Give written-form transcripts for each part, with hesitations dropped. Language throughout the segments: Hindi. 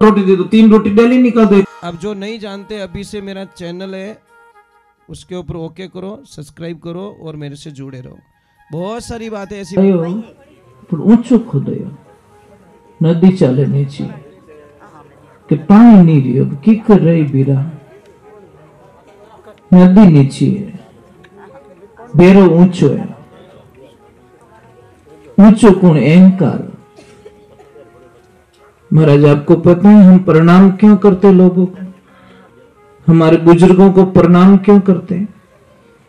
रोटी दे दो, 3 रोटी डेली निकाल दो। अब जो नहीं जानते, अभी से मेरा चैनल है, उसके ऊपर ओके करो, सब्सक्राइब करो और मेरे से जुड़े रहो। बहुत सारी बातें ऐसी ऊंचो खोदयो, नदी चाले नीचे के पानी नहीं रियो, की कर रही बीरा, नदी नीचे है, बेरो ऊंचो है, ऊंचो कौन अहंकार। महाराज आपको पता है हम प्रणाम क्यों करते लोगों को, हमारे बुजुर्गों को प्रणाम क्यों करते हैं?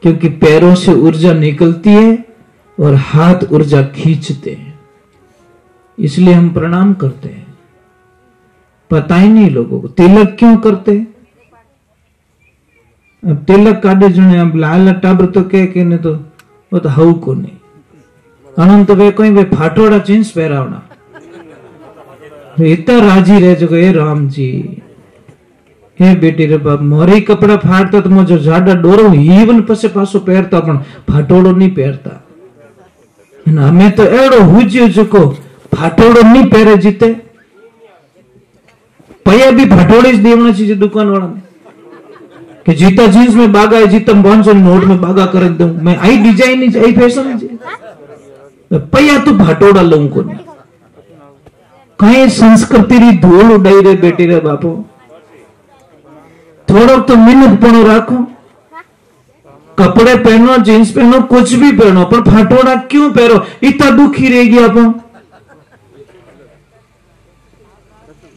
क्योंकि पैरों से ऊर्जा निकलती है और हाथ ऊर्जा खींचते हैं, इसलिए हम प्रणाम करते हैं। पता ही नहीं लोगों को। तिलक क्यों करते हैं? अब तिलक काटे जुने अब लाल टाबर तो के ने तो वो तो हऊ को नहीं अनंत वे कोई वे फाटोड़ा जींस पहरावना इतना राजी रह जो हे राम जी, हे बेटी रे बाप, मोरे कपड़ा फाड़ता तो मुझे जाडा डोरो हीवन पसे पासो पहरता, पण फाटोड़ो नहीं पहरता। हमें तो एड़ो हुजियो जुको फाटोड़ो नहीं पहरे जीते, पया भी फाटोड़े ज देवना चाहिए दुकान वाला ने कि जीता जींस में बागा है, जीता 500 नोट में बागा कर दूं मैं, आई डिजाइन नहीं आई फैशन नहीं, पया तो फाटोड़ा लूं को नहीं। कहीं संस्कृति री धूल उड़ाई रे बेटी रे बापू, थोड़ा तो मिनट पनो राखो, कपड़े पहनो, जींस पहनो, कुछ भी पहनो, पर फाटोड़ा क्यों पहनो? इतना दुखी रहेगी आप।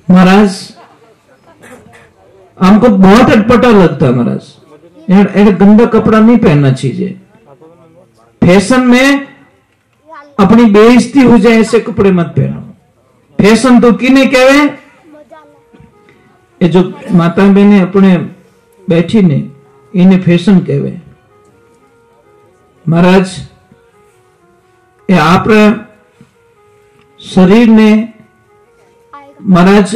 महाराज हमको बहुत अटपटा लगता है महाराज, ऐसा गंदा कपड़ा नहीं पहनना चाहिए। फैशन में अपनी बेइज्जती हो जाए ऐसे कपड़े मत पहनो। फैशन तो किने कहवे? ये जो माता बहने अपने बैठी ने इन्हें फैशन कहवे। महाराज ये आप शरीर ने महाराज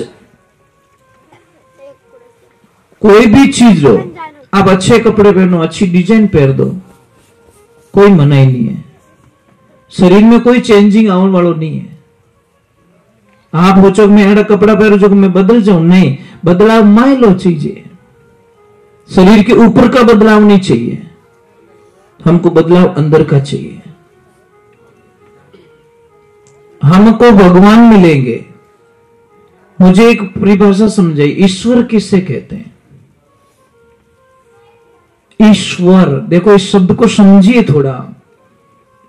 कोई भी चीज लो, आप अच्छे कपड़े पहनो, अच्छी डिजाइन पहन दो, कोई मनाही नहीं है। शरीर में कोई चेंजिंग आने वालों नहीं है। आप सोचो मैं ऐसा कपड़ा पहनू जो मैं बदल जाऊं, नहीं, बदलाव मायलो चाहिए, शरीर के ऊपर का बदलाव नहीं चाहिए, हमको बदलाव अंदर का चाहिए। हमको भगवान मिलेंगे। मुझे एक परिभाषा समझाई, ईश्वर किससे कहते हैं? ईश्वर, देखो इस शब्द को समझिए थोड़ा,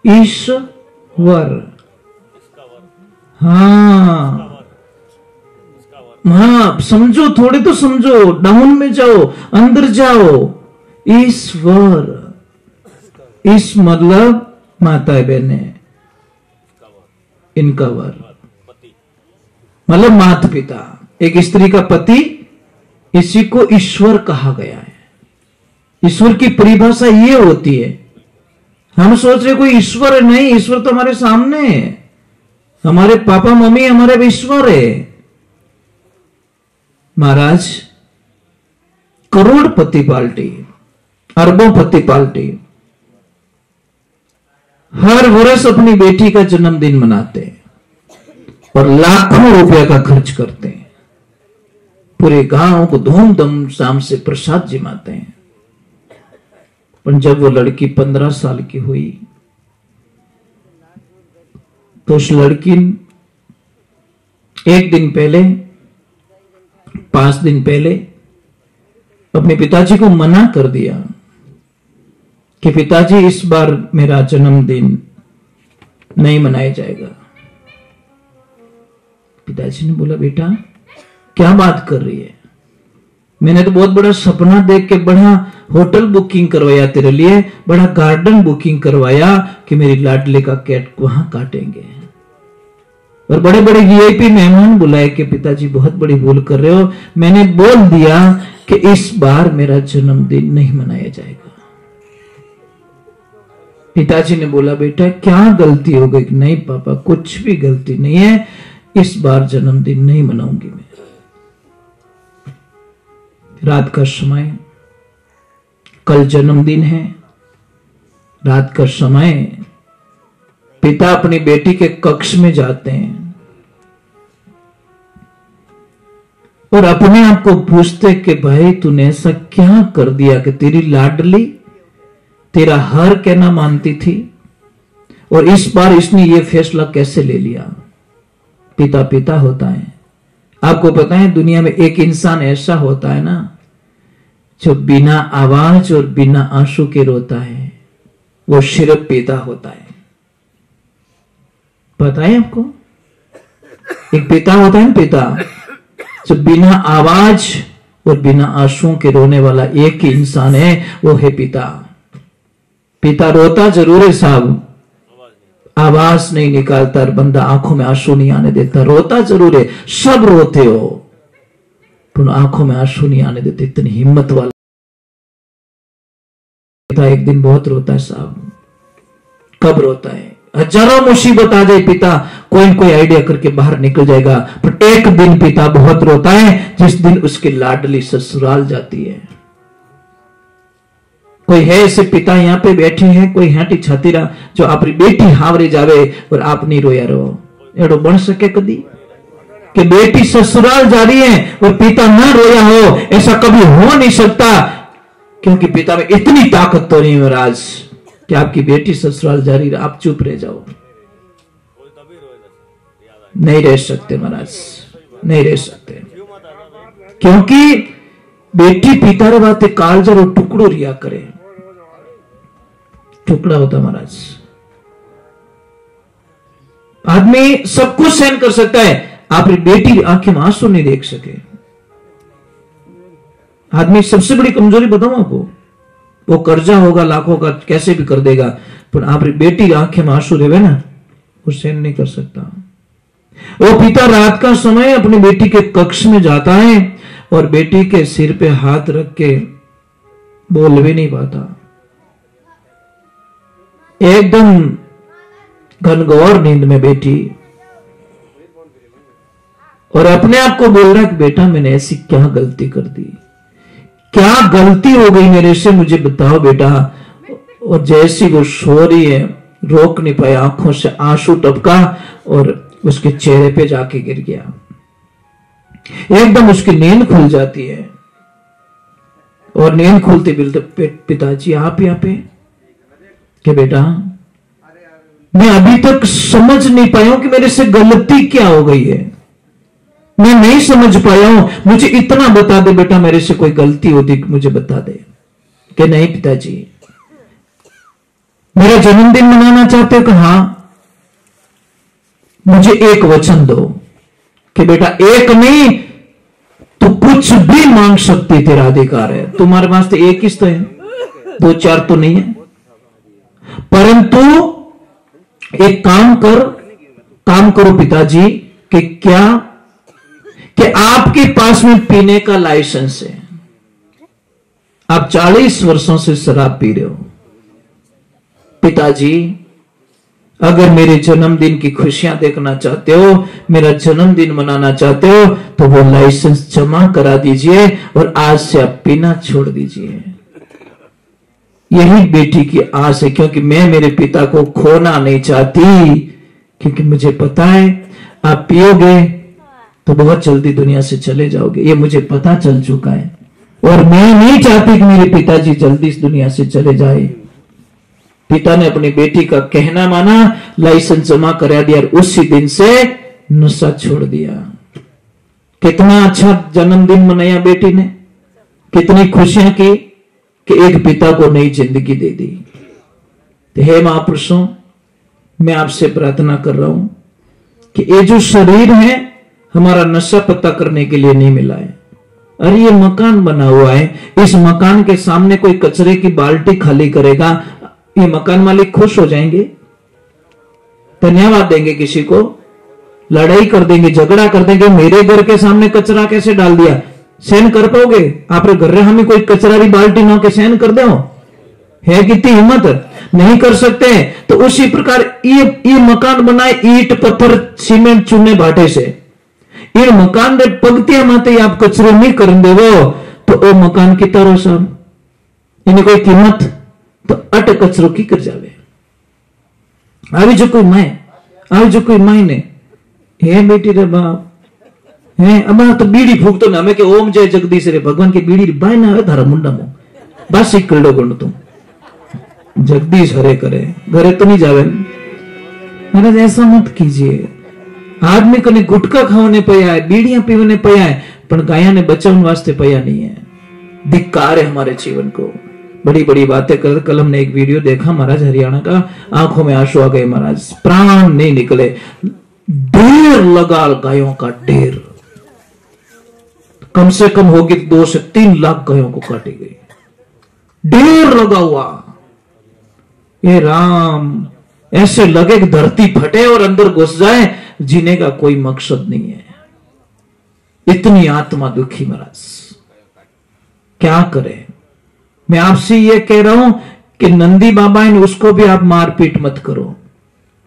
ईश्वर, हाँ हाँ समझो, थोड़े तो समझो, डाउन में जाओ, अंदर जाओ। ईश्वर, इस मतलब माता बहने, इनका वर मतलब माता पिता, एक स्त्री का पति, इसी को ईश्वर कहा गया है। ईश्वर की परिभाषा ये होती है। हम सोच रहे कोई ईश्वर है, नहीं, ईश्वर तो हमारे सामने है, हमारे पापा मम्मी हमारे ईश्वर है। महाराज करोड़पति पार्टी, अरबोंपति पार्टी हर वर्ष अपनी बेटी का जन्मदिन मनाते हैं और लाखों रुपया का खर्च करते हैं, पूरे गांव को धूमधाम शाम से प्रसाद जिमाते हैं। पर जब वो लड़की 15 साल की हुई तो उस लड़की एक दिन पहले, 5 दिन पहले अपने पिताजी को मना कर दिया कि पिताजी इस बार मेरा जन्मदिन नहीं मनाया जाएगा। पिताजी ने बोला बेटा क्या बात कर रही है, मैंने तो बहुत बड़ा सपना देख के बड़ा होटल बुकिंग करवाया तेरे लिए, बड़ा गार्डन बुकिंग करवाया कि मेरी लाडले का केक वहां काटेंगे, और बड़े बड़े वीआईपी मेहमान बुलाए कि पिताजी बहुत बड़ी भूल कर रहे हो, मैंने बोल दिया कि इस बार मेरा जन्मदिन नहीं मनाया जाएगा। पिताजी ने बोला बेटा क्या गलती हो गई? नहीं पापा कुछ भी गलती नहीं है, इस बार जन्मदिन नहीं मनाऊंगी मैं। रात का समय, कल जन्मदिन है, रात का समय, पिता अपनी बेटी के कक्ष में जाते हैं। और अपने आप को पूछते कि भाई तूने ऐसा क्या कर दिया कि तेरी लाडली तेरा हर कहना मानती थी और इस बार इसने ये फैसला कैसे ले लिया। पिता पिता होता है। आपको पता है दुनिया में एक इंसान ऐसा होता है ना जो बिना आवाज और बिना आंसू के रोता है, वो सिर्फ पिता होता है। पता है आपको? एक पिता होता है ना, पिता जो बिना आवाज और बिना आंसुओं के रोने वाला एक ही इंसान है, वो है पिता। पिता रोता जरूर है साहब, आवाज नहीं निकालता और बंदा आंखों में आंसू नहीं आने देता। रोता जरूर है, सब रोते हो, पर आंखों में आंसू नहीं आने देते। इतनी हिम्मत वाला पिता एक दिन बहुत रोता है साहब। कब रोता है? हजारों मुसीबत आ जाए, पिता कोई न कोई आइडिया करके बाहर निकल जाएगा, पर एक दिन पिता बहुत रोता है जिस दिन उसकी लाडली ससुराल जाती है। कोई है ऐसे पिता यहाँ पे बैठे हैं, कोई हाटी छातीरा जो अपनी बेटी हावरे जावे और आप नहीं रोया रहो? एड़ो बन सके कदी कि बेटी ससुराल जा रही है और पिता ना रोया हो? ऐसा कभी हो नहीं सकता, क्योंकि पिता में इतनी ताकत तो नहीं महाराज कि आपकी बेटी ससुराल जा रही है आप चुप रह जाओ। नहीं रह सकते महाराज, नहीं रह सकते, क्योंकि बेटी पिता रे बाते कालजर और टुकड़ो रिया करे, टुकड़ा होता महाराज। आदमी सब कुछ सहन कर सकता है, आपकी बेटी आंखें में आंसू नहीं देख सके। आदमी सबसे बड़ी कमजोरी बताऊं आपको, वो कर्जा होगा लाखों का कैसे भी कर देगा, पर आपकी बेटी आंखें में आंसू देवे ना, वो सहन नहीं कर सकता। वो पिता रात का समय अपनी बेटी के कक्ष में जाता है और बेटी के सिर पे हाथ रख के बोल भी नहीं पाता, एकदम घनघोर नींद में बेटी, और अपने आप को बोल रहा है कि बेटा मैंने ऐसी क्या गलती कर दी, क्या गलती हो गई मेरे से, मुझे बताओ बेटा। और जैसी वो सो रही है, रोक नहीं पाया, आंखों से आंसू टपका और उसके चेहरे पे जाके गिर गया। एकदम उसकी नींद खुल जाती है और नींद खुलते बिल्कुल पिताजी आप यहाँ पे कि बेटा मैं अभी तक समझ नहीं पाया हूं कि मेरे से गलती क्या हो गई है, मैं नहीं समझ पाया हूं, मुझे इतना बता दे बेटा, मेरे से कोई गलती होती मुझे बता दे। कि नहीं पिताजी, मेरा जन्मदिन मनाना चाहते हो? कि हाँ, मुझे एक वचन दो कि बेटा एक नहीं तो कुछ भी मांग सकती, तेरा अधिकार है, तुम्हारे पास तो एक ही तो है, दो चार तो नहीं है, परंतु एक काम करो पिताजी कि क्या कि आपके पास में पीने का लाइसेंस है, आप 40 वर्षों से शराब पी रहे हो। पिताजी अगर मेरे जन्मदिन की खुशियां देखना चाहते हो, मेरा जन्मदिन मनाना चाहते हो, तो वो लाइसेंस जमा करा दीजिए और आज से आप पीना छोड़ दीजिए। यही बेटी की आस है, क्योंकि मैं मेरे पिता को खोना नहीं चाहती, क्योंकि मुझे पता है आप पियोगे तो बहुत जल्दी दुनिया से चले जाओगे, ये मुझे पता चल चुका है, और मैं नहीं चाहती कि मेरे पिताजी जल्दी इस दुनिया से चले जाए। पिता ने अपनी बेटी का कहना माना, लाइसेंस जमा करा दिया और उसी दिन से नशा छोड़ दिया। कितना अच्छा जन्मदिन मनाया बेटी ने, कितनी खुशियां की कि एक पिता को नई जिंदगी दे दी। तो हे महापुरुषों, मैं आपसे प्रार्थना कर रहा हूं कि ये जो शरीर है हमारा नशा पता करने के लिए नहीं मिला है। अरे ये मकान बना हुआ है, इस मकान के सामने कोई कचरे की बाल्टी खाली करेगा, ये मकान मालिक खुश हो जाएंगे, धन्यवाद देंगे, किसी को लड़ाई कर देंगे, झगड़ा कर देंगे, मेरे घर के सामने कचरा कैसे डाल दिया, सहन कर पाओगे? आप घर हमें कोई कचरा की बाल्टी ना के सहन कर दो, है कितनी हिम्मत? नहीं कर सकते। तो उसी प्रकार ये मकान बनाए ईट पत्थर सीमेंट चूने भाटे से, इन मकान रे पगतियां माते आप कचरो नहीं कर देवो तो ओ मकान की तरह सब इन्हें कोई कीमत, तो अट कचरो की कर जावे। આવી જો કોઈ માય ने हे बेटी रे बाप, है। अब तो बीड़ी फूकतो ना हमें के ओम जय जगदीश रे भगवान की बीड़ी बाय ना धारा मुंडा मो बस एक कड़ो गण तुम जगदीश हरे करे घरे तो नहीं जावे। महाराज ऐसा मत कीजिए। आदमी को ने गुटखा खाने पया है, बीड़ियां पीवने पया है, पर गाया ने बचाने वास्ते पया नहीं है। धिक्कार है हमारे जीवन को। बड़ी बड़ी बातें कर। कल हमने एक वीडियो देखा महाराज हरियाणा का, आंखों में आंसू आ गए महाराज, प्राण नहीं निकले। ढेर लगा गायों का ढेर, कम से कम होगी 2 से 3 लाख गायों को काटी गई। ढेर लगा हुआ। ये राम, ऐसे लगे कि धरती फटे और अंदर घुस जाए, जीने का कोई मकसद नहीं है। इतनी आत्मा दुखी महाराज, क्या करे। मैं आपसे ये कह रहा हूं कि नंदी बाबा है, उसको भी आप मारपीट मत करो।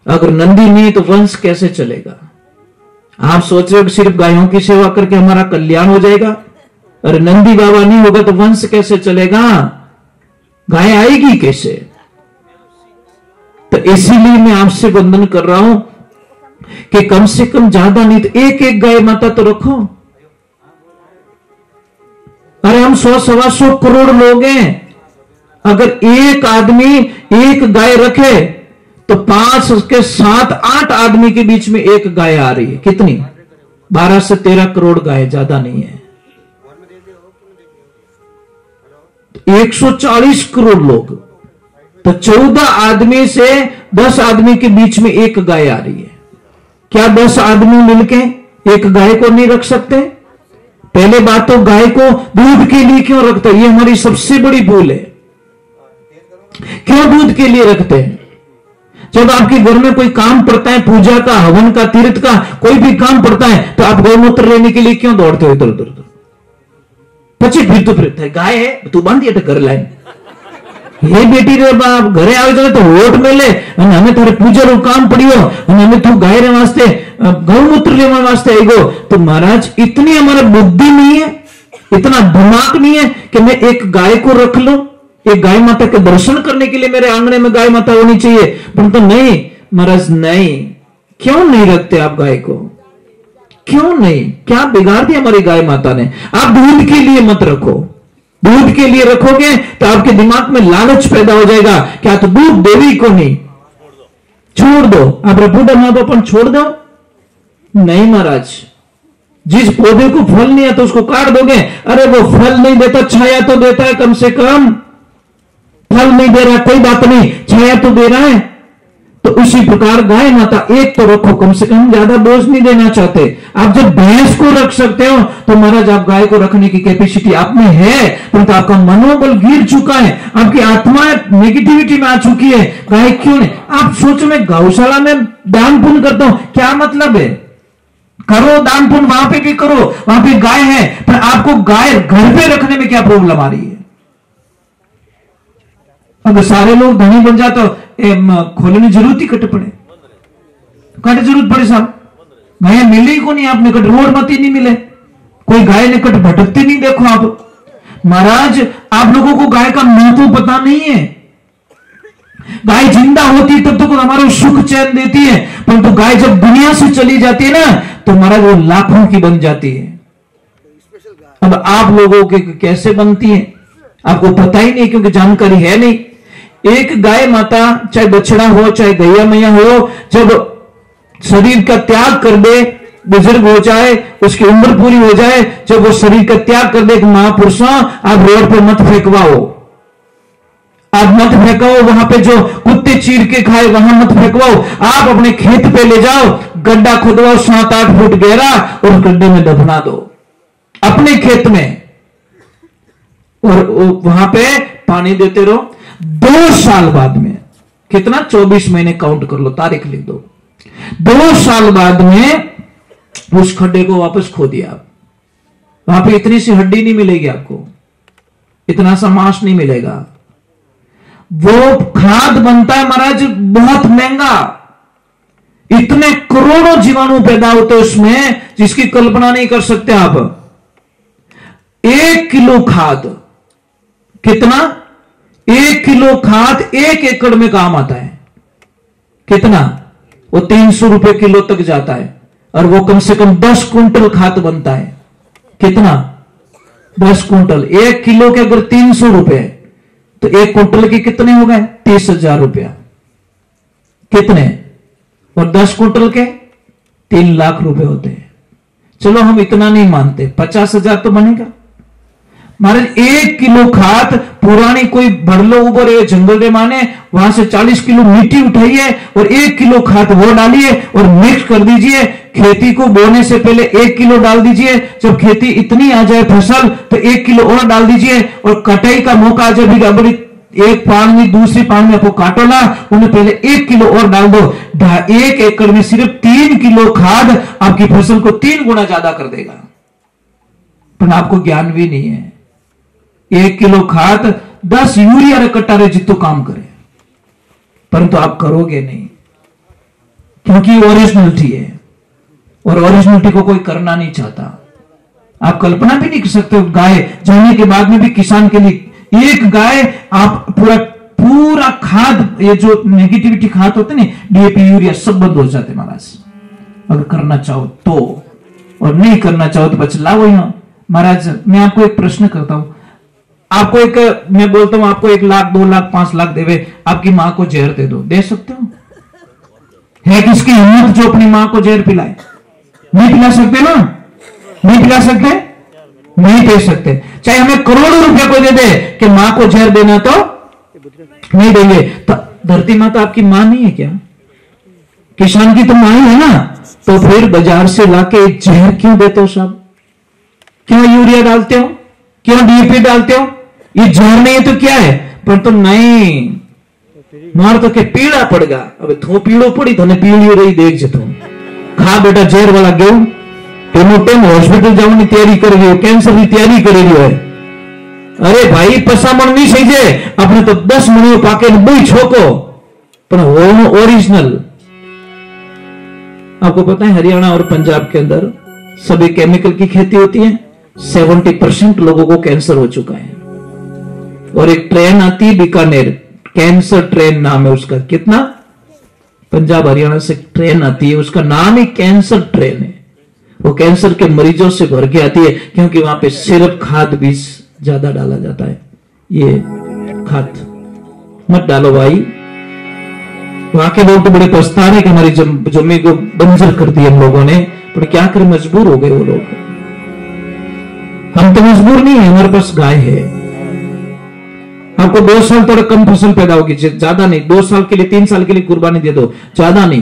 अगर नंदी नहीं तो वंश कैसे चलेगा। आप सोच रहे हो कि सिर्फ गायों की सेवा करके हमारा कल्याण हो जाएगा। अरे नंदी बाबा नहीं होगा तो वंश कैसे चलेगा, गाय आएगी कैसे। तो इसीलिए मैं आपसे वंदन कर रहा हूं कि कम से कम ज्यादा नहीं तो एक एक गाय माता तो रखो। अरे हम 100-125 करोड़ लोग हैं, अगर एक आदमी एक गाय रखे तो 5 के 7-8 आदमी के बीच में एक गाय आ रही है। कितनी? 12 से 13 करोड़ गाय, ज्यादा नहीं है। 140 करोड़ लोग, तो 14 आदमी से 10 आदमी के बीच में एक गाय आ रही है। क्या 10 आदमी मिलके एक गाय को नहीं रख सकते? पहले बात तो गाय को दूध के लिए क्यों रखते हैं, ये हमारी सबसे बड़ी भूल है। क्यों दूध के लिए रखते हैं? जब आपके घर में कोई काम पड़ता है, पूजा का, हवन का, तीर्थ का, कोई भी काम पड़ता है, तो आप गौमूत्र लेने के लिए क्यों दौड़ते हो इधर उधर? પછી फिर फिरता गाय है तू बांधी એટલે घर लाइन ये बेटी रे बाप घरे आवे तो वोट मेले અને અમે તારે પૂજાનું કામ પડ્યો અને અમે તું गाय रे वास्ते गौमूत्र लेवा वास्ते आईगो। तो महाराज इतनी हमारा बुद्धि नहीं है, इतना दिमाग नहीं है कि मैं एक गाय को रख लूं, एक गाय माता के दर्शन करने के लिए मेरे आंगने में गाय माता होनी चाहिए। परंतु नहीं महाराज, नहीं। क्यों नहीं रखते आप गाय को? क्यों नहीं? क्या बिगाड़ दिया हमारी गाय माता ने? आप दूध के लिए मत रखो। दूध के लिए रखोगे तो आपके दिमाग में लालच पैदा हो जाएगा, क्या तो दूध देवी को नहीं, छोड़ दो। आप बूढ़ा माँ बाप छोड़ दो। नहीं महाराज, जिस पौधे को फल नहीं आता उसको काट दोगे। अरे वो फल नहीं देता, छाया तो देता है, कम से कम। फल नहीं दे रहा कोई बात नहीं, छाया तो दे रहा है। तो उसी प्रकार गाय माता एक तो रखो, कम से कम ज्यादा बोझ नहीं देना चाहते। आप जब भैंस को रख सकते हो तो महाराज आप गाय को रखने की कैपेसिटी आप में है, परंतु आपका मनोबल गिर चुका है, आपकी आत्मा नेगेटिविटी में आ चुकी है। गाय क्यों नहीं? आप सोचो मैं गौशाला में दान पुण्य करता हूं, क्या मतलब है? करो दान पुण्य, वहां पे भी करो, वहां पे गाय है, पर आपको गाय घर पे रखने में क्या प्रॉब्लम आ रही है? अगर सारे लोग धनी बन जाते तो खोलने जरूरत ही कट पड़े, कट जरूरत पड़े साहब। गाय मिले ही को नहीं, आप निकट रोड मत ही नहीं मिले, कोई गाय निकट भटकती नहीं। देखो आप महाराज, आप लोगों को गाय का महत्व पता नहीं है। गाय जिंदा होती तब तो हमारा सुख चैन देती है, परंतु गाय जब दुनिया से चली जाती है ना तो महाराज वो लाखों की बन जाती है। अब आप लोगों के कैसे बनती है आपको पता ही नहीं, क्योंकि जानकारी है नहीं। एक गाय माता, चाहे बछड़ा हो चाहे गैया मैया हो, जब शरीर का त्याग कर दे, बुजुर्ग हो जाए, उसकी उम्र पूरी हो जाए, जब वो शरीर का त्याग कर दे, महापुरुषों आप रोड पे मत फेंकवाओ, आप मत फेंकाओ। वहां पे जो कुत्ते चीर के खाए वहां मत फेंकवाओ। आप अपने खेत पे ले जाओ, गड्ढा खुदवाओ 7-8 फुट गहरा और गड्ढे में दफना दो अपने खेत में, और वहां पे पानी देते रहो। 2 साल बाद में, कितना 24 महीने काउंट कर लो, तारीख लिख दो, 2 साल बाद में उस खड्डे को वापस खो दिया आप, वहां पे इतनी सी हड्डी नहीं मिलेगी आपको, इतना सा मांस नहीं मिलेगा। वो खाद बनता है महाराज बहुत महंगा, इतने करोड़ों जीवाणु पैदा होते हैं उसमें जिसकी कल्पना नहीं कर सकते आप। 1 किलो खाद, कितना? 1 किलो खाद 1 एकड़ में काम आता है। कितना? वो 300 रुपए किलो तक जाता है। और वो कम से कम 10 कुंटल खाद बनता है। कितना? 10 कुंटल। 1 किलो के अगर 300 रुपए तो 1 कुंटल के कितने हो गए? 30,000 रुपया। कितने? और 10 कुंटल के 3 लाख रुपए होते हैं। चलो हम इतना नहीं मानते, 50,000 तो बनेगा। महाराज 1 किलो खाद पुरानी कोई भड़लो ऊपर जंगल रे माने वहां से 40 किलो मिट्टी उठाइए और 1 किलो खाद वो डालिए और मिक्स कर दीजिए। खेती को बोने से पहले 1 किलो डाल दीजिए। जब खेती इतनी आ जाए फसल तो 1 किलो और डाल दीजिए और कटाई का मौका आ जाए, बड़ी एक पान में दूसरी पान में आपको काटो ना, उन्हें पहले 1 किलो और डाल दो। 1 एकड़ में सिर्फ 3 किलो खाद आपकी फसल को 3 गुना ज्यादा कर देगा। पर आपको ज्ञान भी नहीं है। 1 किलो खाद 10 यूरिया रे कट्टा रे जितो काम करे, परंतु आप करोगे नहीं क्योंकि ओरिजिनलिटी है और ओरिजिनलिटी को कोई करना नहीं चाहता। आप कल्पना भी नहीं कर सकते गाय जाने के बाद में भी किसान के लिए एक गाय आप पूरा खाद, ये जो नेगेटिविटी खाद होते ना, डीएपी यूरिया सब बंद हो जाते महाराज, अगर करना चाहो तो, और नहीं करना चाहो तो बच लाओ यहां। महाराज मैं आपको एक प्रश्न करता हूं, आपको मैं बोलता हूं आपको 1 लाख 2 लाख 5 लाख देवे, आपकी मां को जहर दे दो, दे सकते हो? है किसकी हिम्मत जो अपनी मां को जहर पिलाए? नहीं पिला सकते ना, नहीं पिला सकते, नहीं दे सकते। चाहे हमें करोड़ों रुपए को दे दे कि मां को जहर देना तो नहीं देंगे। तो धरती माता आपकी मां नहीं है क्या? किसान की तो मां ही है ना, तो फिर बाजार से लाके जहर क्यों देते हो साहब? क्यों यूरिया डालते हो? क्यों डीएपी डालते हो? ये जहर नहीं है तो क्या है? पर तो नहीं मार तो के पीड़ा पड़ेगा। अब थो पीड़ो पड़ी तो पीड़ी रही देख जतो खा बेटा जहर वाला गेहूं टेम हॉस्पिटल जाने की तैयारी कर रही हो, कैंसर की तैयारी कर रही है। अरे भाई पसामण नहीं सही है अपने तो 10 मणियों पाके बई छोको पर होनो ओरिजिनल। आपको पता है हरियाणा और पंजाब के अंदर सभी केमिकल की खेती होती है। 70% लोगों को कैंसर हो चुका है। और एक ट्रेन आती है बीकानेर, कैंसर ट्रेन नाम है उसका। कितना? पंजाब हरियाणा से ट्रेन आती है, उसका नाम ही कैंसर ट्रेन है। वो कैंसर के मरीजों से भर के आती है क्योंकि वहां पे सिर्फ खाद बीज ज्यादा डाला जाता है। ये खाद मत डालो भाई। वहां के लोग तो बड़े पछता रहे कि हमारी जमीन को बंजर कर दी हम लोगों ने, पर क्या करें मजबूर हो गए वो लोग। हम तो मजबूर नहीं है, हमारे पास गाय है। आपको 2 साल थोड़ा कम फसल पैदा होगी, ज्यादा नहीं। 2 साल के लिए 3 साल के लिए कुर्बानी दे दो, ज्यादा नहीं,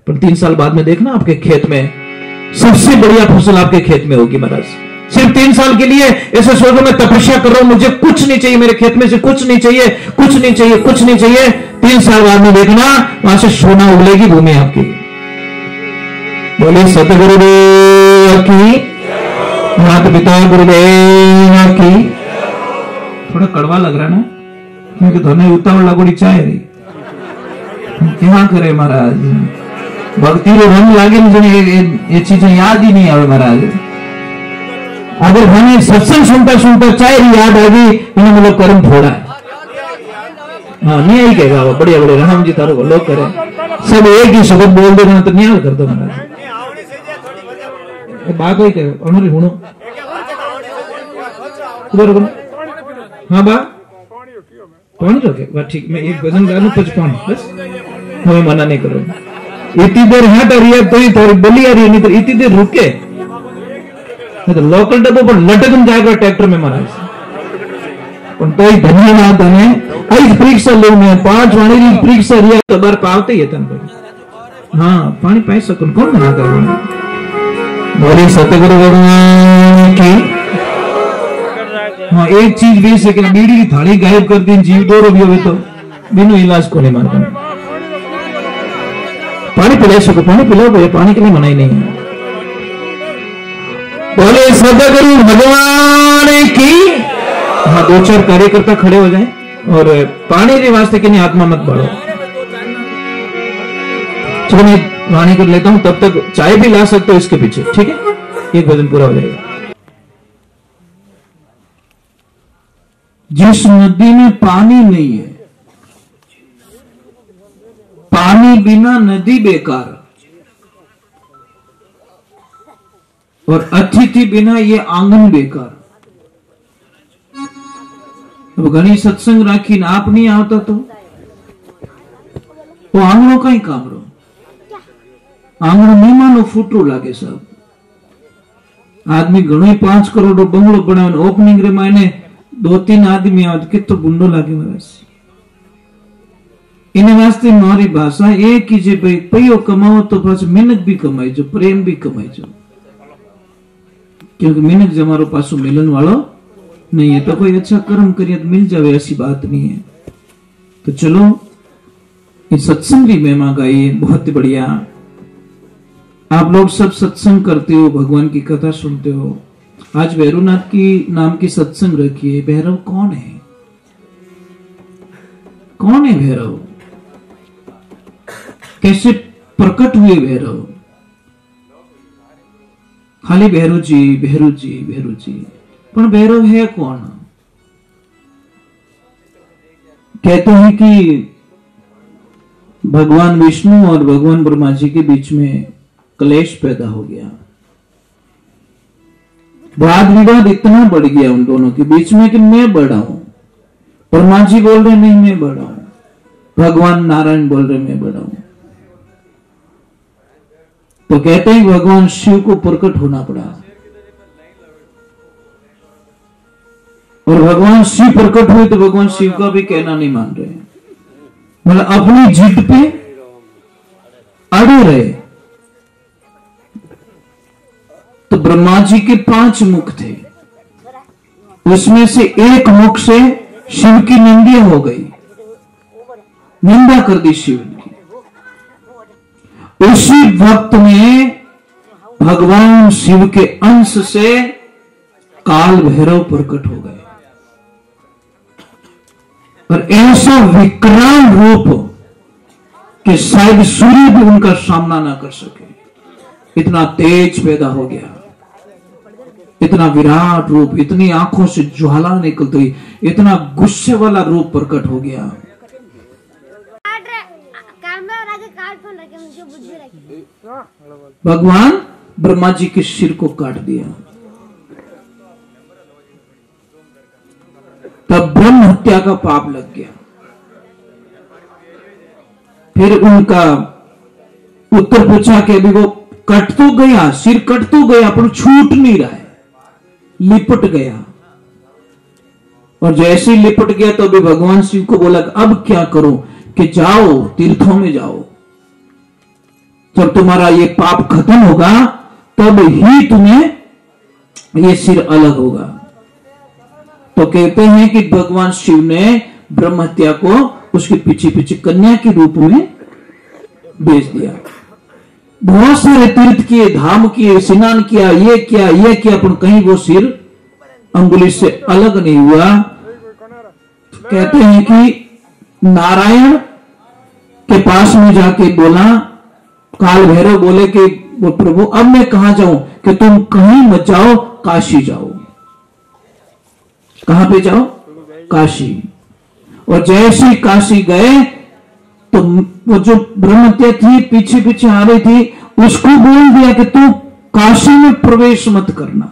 पर 3 साल बाद में देखना आपके खेत में सबसे बढ़िया फसल आपके खेत में होगी महाराज। सिर्फ 3 साल के लिए ऐसे सोचो मैं तपस्या कर रहा हूं, मुझे कुछ नहीं चाहिए, मेरे खेत में से कुछ नहीं चाहिए, कुछ नहीं चाहिए, कुछ नहीं चाहिए। 3 साल बाद में देखना वहां से सोना उगलेगी भूमि आपकी। बोले सतगुरुदेव की, माता पिता गुरुदेव की। थोड़ा कड़वा लग रहा है ना, क्योंकि धोने उतावल लगोड़ी चाय रही। क्या करे महाराज, भक्ति रो रंग लागे ये चीजें याद ही नहीं आवे महाराज। अगर हमें सत्संग सुनता सुनता चाय याद आ गई, इन्हें मतलब कर्म थोड़ा है। हाँ नहीं आई कहेगा बढ़िया बढ़िया राम जी तारो लोग करे सब एक ही शब्द बोल देना तो न्याय कर दो महाराज। बात वही कहो हमारी हुणो हाँ बा पानी रखे बा ठीक। मैं एक भजन गा लूं 55 बस, हमें मना नहीं करो। इतनी देर हट रही है तो ही थोड़ी बली आ रही है, नहीं तो इतनी देर रुके तो लोकल डब्बों पर लटकन जाएगा ट्रैक्टर में महाराज। तो ही धन्यवाद धने आई परीक्षा लो मैं 5 वाणी की परीक्षा रिया तो बार पावते ही तन पर। हाँ पानी पाई सकूं कौन मना कर रहा है। बोले सतगुरु भगवान की। हाँ एक चीज भी से कि बीड़ी की थाली गायब कर दी, जीव दो भी हो तो बिनु इलाज को नहीं मारता। पानी पिला सको, पानी पिलाओ भैया, पानी के लिए मनाई नहीं है। बोले सतगुरु भगवान की। हाँ 2-4 कार्यकर्ता खड़े हो जाएं और पानी के वास्ते के नहीं आत्मा मत बढ़ो। चलो मैं वाणी कर लेता हूं, तब तक चाय भी ला सकते हो इसके पीछे, ठीक है? एक भजन पूरा हो जाएगा। जिस नदी में पानी नहीं है, पानी बिना नदी बेकार। और अतिथि बिना ये आंगन बेकार। अब घनी सत्संग राखी ना आप नहीं आवता तो वो आंगणों का ही काम रो, आंगणो मेहमानो फूटरू लागे। सब आदमी घणो 5 करोड़ बंगलो बनावे, ओपनिंग रे मायने 2-3 आदमी आवे कितो गुंडो लागे महाराज। इन वास्ते मारी भाषा एक ही जे भाई पैयो कमाओ तो पास मेहनत भी कमाई जो, प्रेम भी कमाई जो, क्योंकि मेहनत जमारो पासो मिलन वालो नहीं है। तो कोई अच्छा कर्म करिए तो मिल जावे, ऐसी बात नहीं है। तो चलो इस सत्संग की महिमा गाइए, बहुत बढ़िया। आप लोग सब सत्संग करते हो, भगवान की कथा सुनते हो। आज भैरवनाथ की नाम की सत्संग रखिए। भैरव कौन है? कौन है भैरव? कैसे प्रकट हुए भैरव? खाली भैरव जी भैरव जी भैरव जी, पर भैरव है कौन? कहते हैं कि भगवान विष्णु और भगवान ब्रह्मा जी के बीच में क्लेश पैदा हो गया। वाद विवाद इतना बढ़ गया उन दोनों के बीच में कि मैं बड़ा हूं, ब्रह्मा जी बोल रहे नहीं मैं बड़ा हूं, भगवान नारायण बोल रहे मैं बड़ा हूं। तो कहते हैं भगवान शिव को प्रकट होना पड़ा, और भगवान शिव प्रकट हुए तो भगवान शिव का भी कहना नहीं मान रहे, मतलब अपनी जिद पे अड़े रहे। तो ब्रह्मा जी के 5 मुख थे, उसमें से एक मुख से शिव की निंदा हो गई, निंदा कर दी शिव की। उसी वक्त में भगवान शिव के अंश से काल भैरव प्रकट हो गए, और ऐसा विकराल रूप कि शायद सूर्य भी उनका सामना ना कर सके। इतना तेज पैदा हो गया, इतना विराट रूप, इतनी आंखों से ज्वाला निकलती हुई, इतना गुस्से वाला रूप प्रकट हो गया। भगवान ब्रह्मा जी के सिर को काट दिया। तब ब्रह्म हत्या का पाप लग गया। फिर उनका उत्तर पूछा कि अभी वो कट तो गया, सिर कट तो गया, पर छूट नहीं रहा है, लिपट गया। और जैसे ही लिपट गया तो अभी भगवान शिव को बोला अब क्या करो, कि जाओ तीर्थों में जाओ, जब तुम्हारा ये पाप खत्म होगा तब ही तुम्हें ये सिर अलग होगा। तो कहते हैं कि भगवान शिव ने ब्रह्म हत्या को उसके पीछे पीछे कन्या के रूप में भेज दिया। बहुत सारे तीर्थ किए, धाम किए, स्नान किया, ये किया, पर कहीं वो सिर अंगुली से अलग नहीं हुआ। कहते हैं कि नारायण के पास में जाके बोला, काल भैरव बोले कि वो प्रभु अब मैं कहां जाऊं, कि तुम कहीं मत जाओ, काशी जाओ। कहां पे जाओ? काशी। और जैसे काशी गए तो वो जो ब्रह्महत्या थी पीछे पीछे आ रही थी, उसको बोल दिया कि तू काशी में प्रवेश मत करना।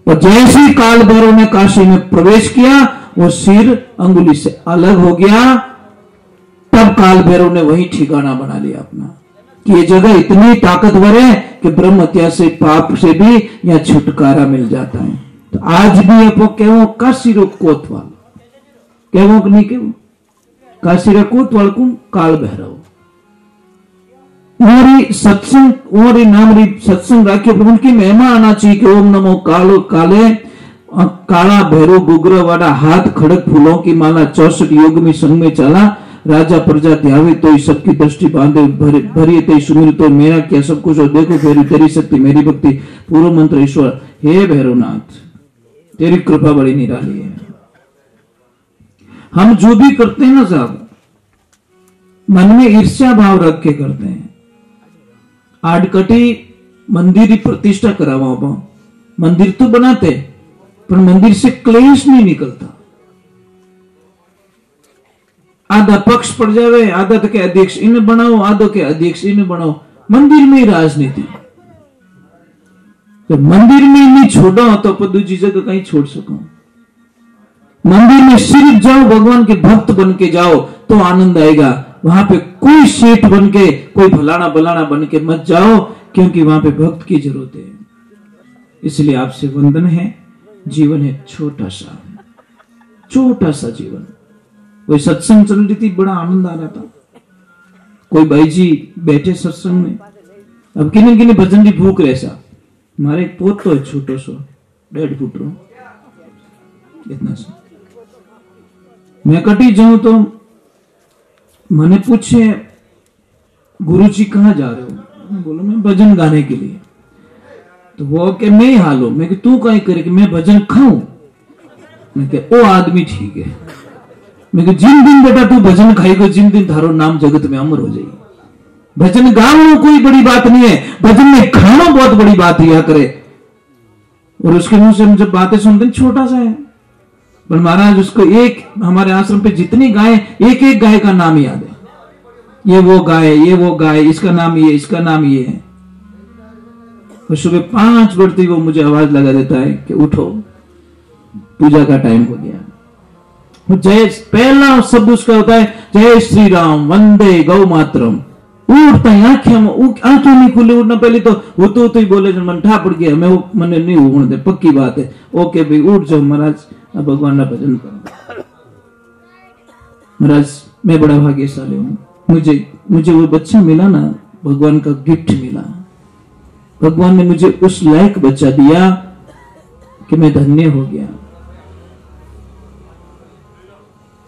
और जैसे ही काल भैरव ने काशी में प्रवेश किया, वो सिर अंगुली से अलग हो गया। तब काल भैरव ने वही ठिकाना बना लिया अपना, कि ये जगह इतनी ताकतवर है कि ब्रह्म हत्या से, पाप से भी यहां छुटकारा मिल जाता है। तो आज भी अपो केवो काशी रो कोतवाल, केवो कि नहीं केवो काशी रो कोतवाल को काल भैरव। और सत्संग और नाम री सत्संग राखिए, उनकी महिमा आना चाहिए कि ओम नमो कालो काले काला भैरव गुग्र वाला हाथ खड़क फूलों की माला 64 योग में संग में चला राजा प्रजा ध्यावे तो सबकी दृष्टि बांधे भरी ते सुमिर तो मेरा क्या सब कुछ और देखो फेरी तेरी शक्ति मेरी भक्ति पूर्व मंत्र ईश्वर। हे भैरवनाथ तेरी कृपा बड़ी निराली है। हम जो भी करते हैं ना साहब, मन में ईर्ष्या भाव रख के करते हैं। आडकटी मंदिर की प्रतिष्ठा करावा, मंदिर तो बनाते पर मंदिर से क्लेश नहीं निकलता। आधा पक्ष पड़ जावे, आधा के अध्यक्ष इन्हें बनाओ, आधो के अध्यक्ष इन्हें बनाओ, मंदिर में ही राजनीति। तो मंदिर में नहीं छोड़ो तो अपन दूसरी जगह कहीं छोड़ सको। मंदिर में सिर्फ जाओ, भगवान के भक्त बन के जाओ तो आनंद आएगा। वहां पे कोई सेठ बन के, कोई फलाना बलाना बन के मत जाओ, क्योंकि वहां पे भक्त की जरूरत है। इसलिए आपसे वंदन है। जीवन है छोटा सा, छोटा सा जीवन। कोई सत्संग चल रही थी, बड़ा आनंद आ रहा था। कोई भाई जी बैठे सत्संग में, अब किन्हीं किन्हीं भजन की भूख रहसा। हमारे एक पोत तो है छोटो सो, 1.5 फुट रो, इतना सा। मैं कटी जाऊं तो मैंने पूछे, गुरुजी कहाँ जा रहे हो? मैं बोला मैं भजन गाने के लिए। तो वो के मैं ही हालो। मैं कि तू कहीं करे कि मैं भजन खाऊं? मैं कि ओ आदमी ठीक है। मैं कि जिन दिन बेटा तू भजन खाएगा, जिन दिन थारो नाम जगत में अमर हो जाएगी। भजन गाना कोई बड़ी बात नहीं है, भजन में खाना बहुत बड़ी बात हुआ करे। और उसके मुंह से हम जब बातें सुनते छोटा सा है, पर महाराज उसको एक, हमारे आश्रम पे जितनी गाय, एक एक गाय का नाम याद है। ये वो गाय, ये वो गाय, इसका नाम ये, इसका नाम ये है। और सुबह 5 बजते वो मुझे आवाज लगा देता है कि उठो, पूजा का टाइम हो गया। जय, पहला शब्द उसका होता है जय श्री राम वंदे गौ मातरम। उठता है, आंखें नहीं खुली, उठना पहले तो वो तो ही बोले, मन ठा पड़ गया। मैं वो मैंने नहीं उठने दे, पक्की बात है। ओके भाई उठ जाओ महाराज, अब भगवान का भजन करो। महाराज मैं बड़ा भाग्यशाली हूँ, मुझे वो बच्चा मिला ना, भगवान का गिफ्ट मिला। भगवान ने मुझे उस लायक बच्चा दिया कि मैं धन्य हो गया।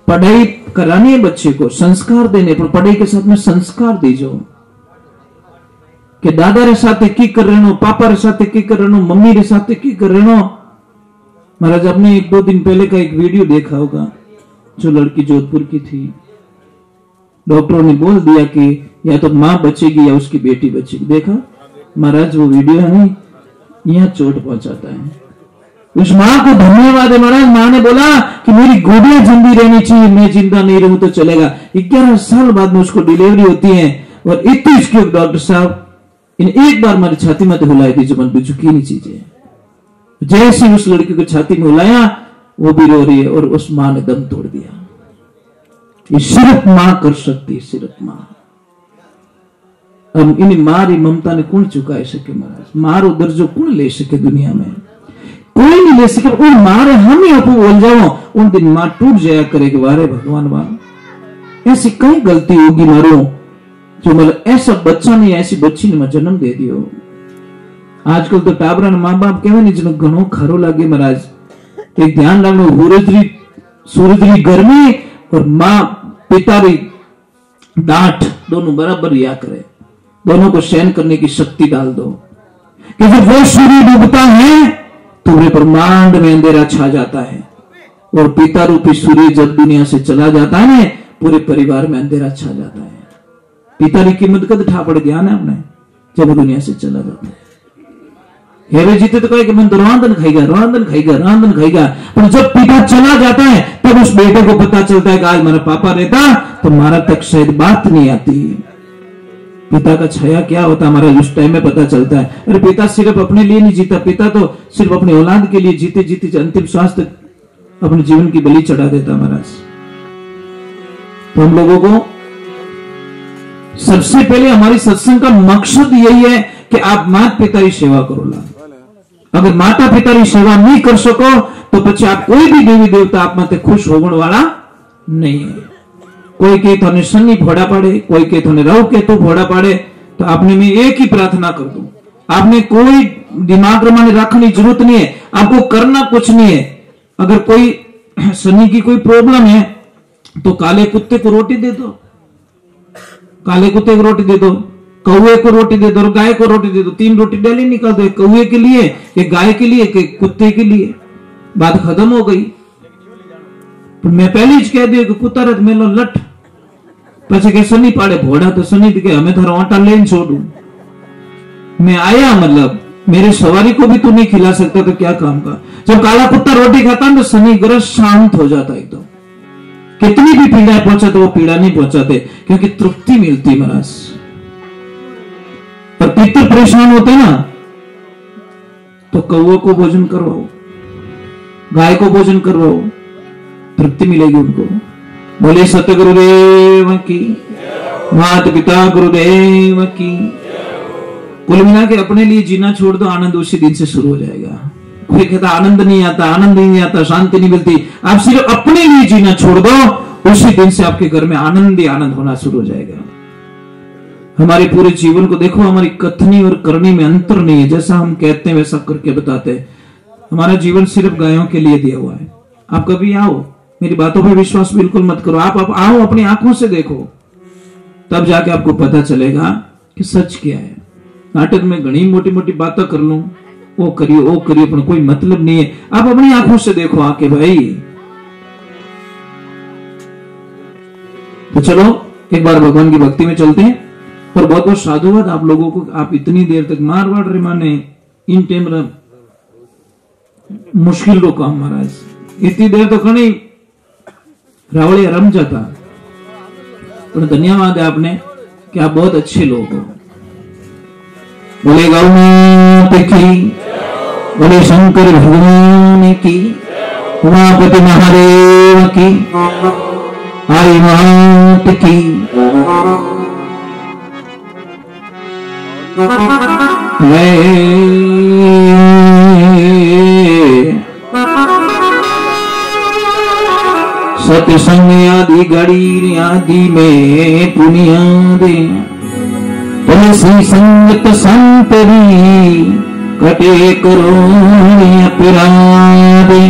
पढ़ाई करानी है बच्चे को, संस्कार देने, पर पढ़ाई के साथ में संस्कार दीजो कि दादा रे साथ की कर रहे हो, पापा रे साथ की कर रहे हो, मम्मी रे साथ की कर रहे हो। महाराज आपने 1-2 दिन पहले का एक वीडियो देखा होगा, जो लड़की जोधपुर की थी। डॉक्टरों ने बोल दिया कि या तो मां बचेगी या उसकी बेटी बचेगी। देखा महाराज वो वीडियो है, यहां चोट पहुंचाता है। उस मां को धन्यवाद है महाराज। मां ने बोला कि मेरी गोदियां जिंदी रहनी चाहिए, मैं जिंदा नहीं रहूं तो चलेगा। 11 साल बाद में उसको डिलीवरी होती है, और इतनी इसकी डॉक्टर साहब इन एक बार हमारी छाती में तो हिलाई थी, जो मन पे झुकी नहीं चीजें। जैसे उस लड़की को छाती में हिलाया, वो भी रो रही है, और उस मां ने दम तोड़ दिया। ये सिर्फ मां कर सकती, सिर्फ मां। अब इन मारी ममता ने कौन चुका सके महाराज? मारो दर्जो कौन ले सके दुनिया में? कोई नहीं ले सके। उन मारे हम ही आपको बोल जाओ, उन दिन मां टूट जाया करेगी। वारे भगवान वाह, ऐसी कई गलती होगी मारो, जो मतलब ऐसा बच्चा नहीं, ऐसी बच्ची ने जन्म दे दियो। आजकल तो टाबरा ने माँ बाप कहवे नहीं, जिन घणो खरो लागे महाराज। एक ध्यान रखना, सूरजरी गर्मी और माँ पिता री डांट दोनों बराबर रिया करे। दोनों को सहन करने की शक्ति डाल दो, कि जब वो सूर्य डूबता है तो पूरे ब्रह्मांड में अंधेरा छा जाता है, और पिता रूपी सूर्य जब दुनिया से चला जाता है ना, पूरे परिवार में अंधेरा छा जाता है। पिता की कीमत कद ठा पड़ गया ना आपने, जब वो दुनिया से चला जाता है। हेरे जीते तो कहे कि मैं तो रांधन खाएगा, रांधन खाएगा, रांधन खाएगा, पर जब पिता चला जाता है तब उस बेटे को पता चलता है कि आज मेरा पापा रहता तो हमारा तक शायद बात नहीं आती। पिता का छाया क्या होता हमारा उस टाइम में पता चलता है। अरे पिता सिर्फ अपने लिए नहीं जीता, पिता तो सिर्फ अपनी औलाद के लिए जीते जीते अंतिम श्वास तक अपने जीवन की बलि चढ़ा देता महाराज। तो हम लोगों को सबसे पहले हमारी सत्संग का मकसद यही है कि आप माता पिता की सेवा करो। अगर माता पिता की सेवा नहीं कर सको तो પછી आप कोई भी देवी देवता आप माते खुश होने वाला नहीं है। कोई के थोने शनि फोड़ा पड़े, कोई के थोने राहु केतु फोड़ा पड़े, तो आपने मैं एक ही प्रार्थना कर दूं, आपने कोई दिमाग में रखने की जरूरत नहीं है, आपको करना कुछ नहीं है। अगर कोई शनि की कोई प्रॉब्लम है तो काले कुत्ते को रोटी दे दो, काले कुत्ते को रोटी दे दो, कौवे को रोटी दे दो और गाय को रोटी दे दो। 3 रोटी डेली निकाल दो, कौवे के लिए, एक गाय के लिए, एक कुत्ते के लिए, बात खत्म हो गई। तो मैं पहले ही कह दिया कि कुत्ता रथ मेलो लट, पछे के शनि पाड़े भोड़ा तो शनि के हमें थारा आटा लेन छोड़ू। मैं आया मतलब मेरे सवारी को भी तू नहीं खिला सकता तो क्या काम का। जब काला कुत्ता रोटी खाता तो शनि ग्रह शांत हो जाता एकदम। कितनी भी पीड़ा पहुंचाते वो पीड़ा नहीं पहुंचाते, क्योंकि तृप्ति मिलती महाराज। पर पितर परेशान होते ना, तो कौओं को भोजन करवाओ, गाय को भोजन करवाओ, तृप्ति मिलेगी उनको। बोले सतगुरुदेव की, माता पिता गुरुदेव की। कुल मिला के अपने लिए जीना छोड़ दो, आनंद उसी दिन से शुरू हो जाएगा। कोई कहता आनंद नहीं आता, आनंद नहीं आता, शांति नहीं मिलती। आप सिर्फ अपने लिए जीना छोड़ दो, उसी दिन से आपके घर में आनंद ही आनंद होना शुरू हो जाएगा। हमारे पूरे जीवन को देखो, हमारी कथनी और करनी में अंतर नहीं है। जैसा हम कहते हैं वैसा करके बताते हैं। हमारा जीवन सिर्फ गायों के लिए दिया हुआ है। आप कभी आओ, मेरी बातों पर विश्वास बिल्कुल मत करो। आप आओ, अपनी आंखों से देखो, तब जाके आपको पता चलेगा कि सच क्या है। नाटक में घनी मोटी मोटी बातें कर लूं, वो करिए, पर कोई मतलब नहीं है। आप अपनी आंखों से देखो आके भाई। तो चलो एक बार भगवान की भक्ति में चलते हैं। और बहुत बहुत साधुवाद आप लोगों को। आप इतनी देर तक मारवाड़ रे माने इन टाइम मुश्किल रो काम महाराज, इतनी देर तो कहीं रावड़ी रम जाता। पर धन्यवाद है आपने कि आप बहुत अच्छे लोग हो। बोले गौ माता की, बोले शंकर भगवान की, उमापति महादेव की, आई मात की। सत्संग आदि गड़ी आदि में पुनिया दे, तुलसी संगत संतरी कटे करो अपराधे।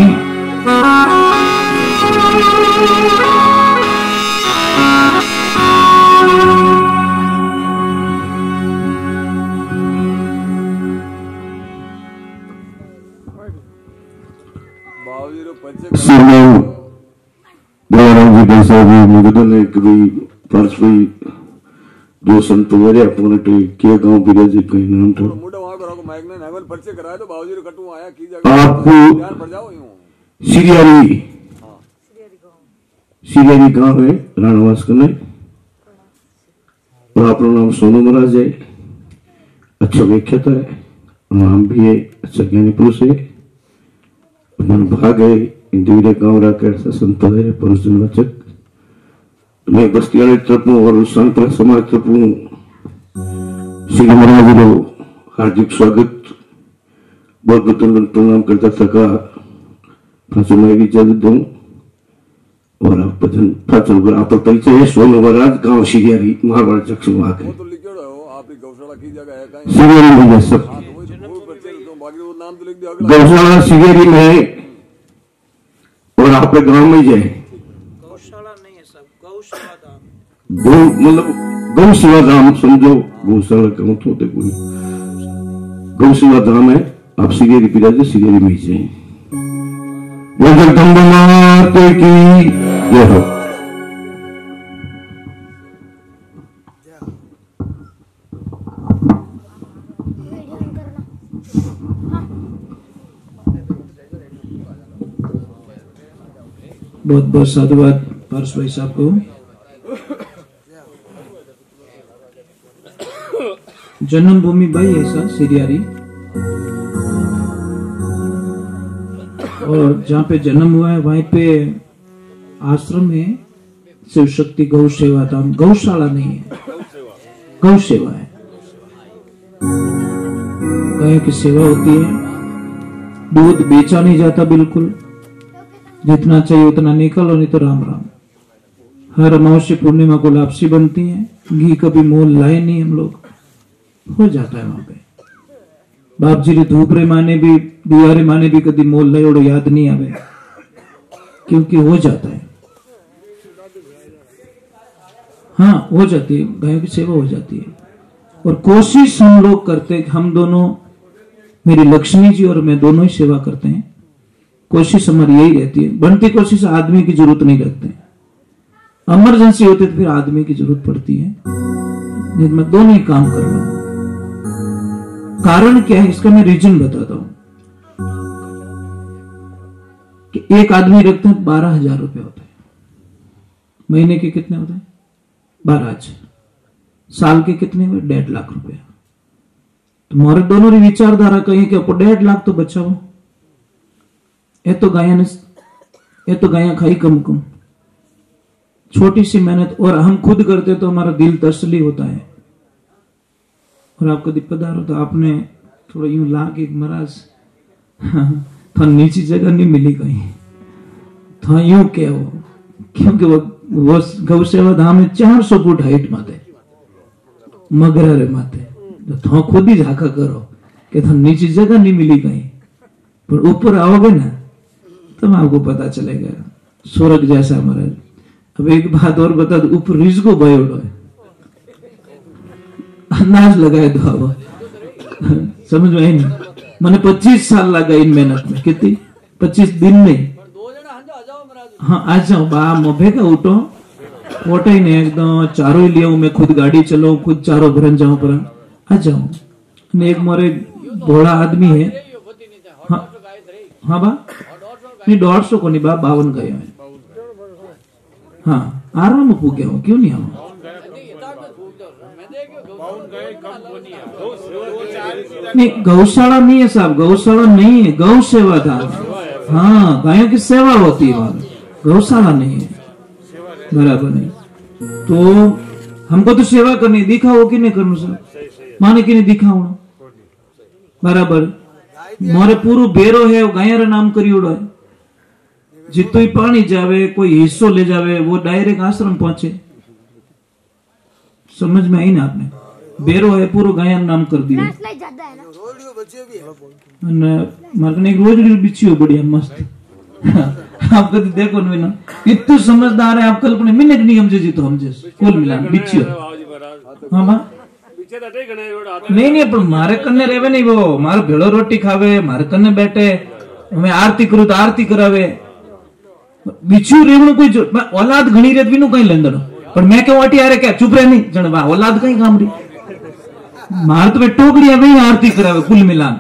जो संत मेरे अपने के गांव बिराजे कहीं नाम था आपको सिरियारी गांव है राणावास करने। और आपका नाम सोनू महाराज है, अच्छा व्याख्याता है, नाम भी है, अच्छा ज्ञानी पुरुष है। मन भाग है इंदिरा गांव राकर संत है, पुरुष जनवाचक। मैं बस्ती वाले तरफ हूँ और संत समाज तरफ हूँ। श्री महाराज रो हार्दिक स्वागत, बहुत बहुत प्रणाम करता थका। फांसू मैं भी इजाजत दूं। और आप भजन फाचल आप परिचय है सोनू महाराज गांव सिरियारी मारवाड़ चक्ष में आके सिरियारी भैया सब गौशाला सिरियारी में है। और आपके गांव में जाए गौ मतलब गौ सेवा धाम समझो, गौशाला कहूँ तो कोई गौ सेवा धाम है। आप सिरियारी पिराजे सिरियारी में जाए। जगदम्बा माते की जय हो। बहुत बहुत साधुवाद पार्श भाई साहब को। जन्मभूमि भाई ऐसा सिरियारी, और जहाँ पे जन्म हुआ है वहीं पे आश्रम है शिव शक्ति गौ सेवा धाम। गौशाला नहीं है, गौ सेवा है। गायों की सेवा होती है। दूध बेचा नहीं जाता बिल्कुल, जितना चाहिए उतना निकलो, नहीं तो राम राम। हर अमावस्या पूर्णिमा को लापसी बनती है। घी कभी मोल लाए नहीं हम लोग, हो जाता है वहां पे। बाप जी री धूप रे माने भी दिया रे माने भी कभी मोल लाए और याद नहीं आवे, क्योंकि हो जाता है। हाँ हो जाती है, गायों की सेवा हो जाती है। और कोशिश हम लोग करते, हम दोनों, मेरी लक्ष्मी जी और मैं दोनों ही सेवा करते हैं। कोशिश हमारी यही रहती है। बनती कोशिश आदमी की जरूरत नहीं रखते। इमरजेंसी होती तो फिर आदमी की जरूरत पड़ती है। मैं दोनों ही काम कर रहा हूं। कारण क्या है इसका मैं रीजन बताता हूं। कि एक आदमी रखते हैं 12,000 रुपए होते हैं। महीने के कितने होते हैं? 12,000। साल के कितने हुए? 1.5 लाख रुपए। तो मारे दोनों री विचारधारा कही कि 1.5 लाख तो बचाओ, ये तो गाया खाई कम कम, छोटी सी मेहनत, और हम खुद करते तो हमारा दिल तसली होता है। और आप कभी पधारो तो आपने थोड़ा यूं लागे महाराज तो नीची जगह नहीं मिली कहीं, तो यूं क्या हो, क्योंकि वो गौ सेवा धाम में 400 फुट हाइट माते मगरा रे माते, तो खुद ही झाका करो कि तो नीची जगह नहीं मिली कहीं, पर ऊपर आओगे ना तब आपको पता चलेगा स्वर्ग जैसा महाराज। अब एक बात और बता दो, ऊपर रिस्को बयोड़ो है, अंदाज लगाए दो अब समझ में आई नहीं। मैंने 25 साल लगा इन मेहनत में, कितनी 25 दिन में। हाँ आ जाओ बा मोभे का उठो फोटा ही नहीं एकदम चारों ही लिया, मैं खुद गाड़ी चलाऊं, खुद चारों भरन जाऊं, पर आ जाऊं। एक मोरे घोड़ा आदमी है, हाँ बा नहीं 150 को नहीं बा 52 गए हैं। हाँ आराम में पूगे हो, क्यों नहीं आओ, नहीं गौशाला नहीं है साहब, गौशाला नहीं है, गौ सेवा था। हाँ गायों की सेवा होती है, गौशाला नहीं है, बराबर नहीं। तो हमको तो सेवा करनी, दिखाओ कि नहीं करना सर, माने कि नहीं दिखाओ, बराबर। मोरे पूरा बेरो है गाया रा नाम करियोड़ो है, जितो ही पानी जावे कोई हिस्सो ले जावे वो डायरेक्ट आश्रम पहुंचे, समझ में आई ना आपने। बेरो है पूरा गाया नाम कर दिया, मारने एक रोज बिछी हो बढ़िया मस्त आप कभी देखो ना इतने समझदार है आप, कल्पना मिनट नहीं हमसे जीतो हमसे कुल मिला बिछी हो। हाँ नहीं पर मारे कन्ने रेवे नहीं, वो मारे भेड़ो रोटी खावे, मारे कन्ने बैठे, मैं आरती करूँ तो आरती करावे, बिछू रेवणु कोई औलाद घणी रेत भी नु कहीं लेंदड़ो, पर मैं क्यों अटी आ रे क्या चुप रहे नहीं जन वाह औलाद कहीं काम रही, मार तो मैं टोकरी है वही आरती करावे कुल मिलान,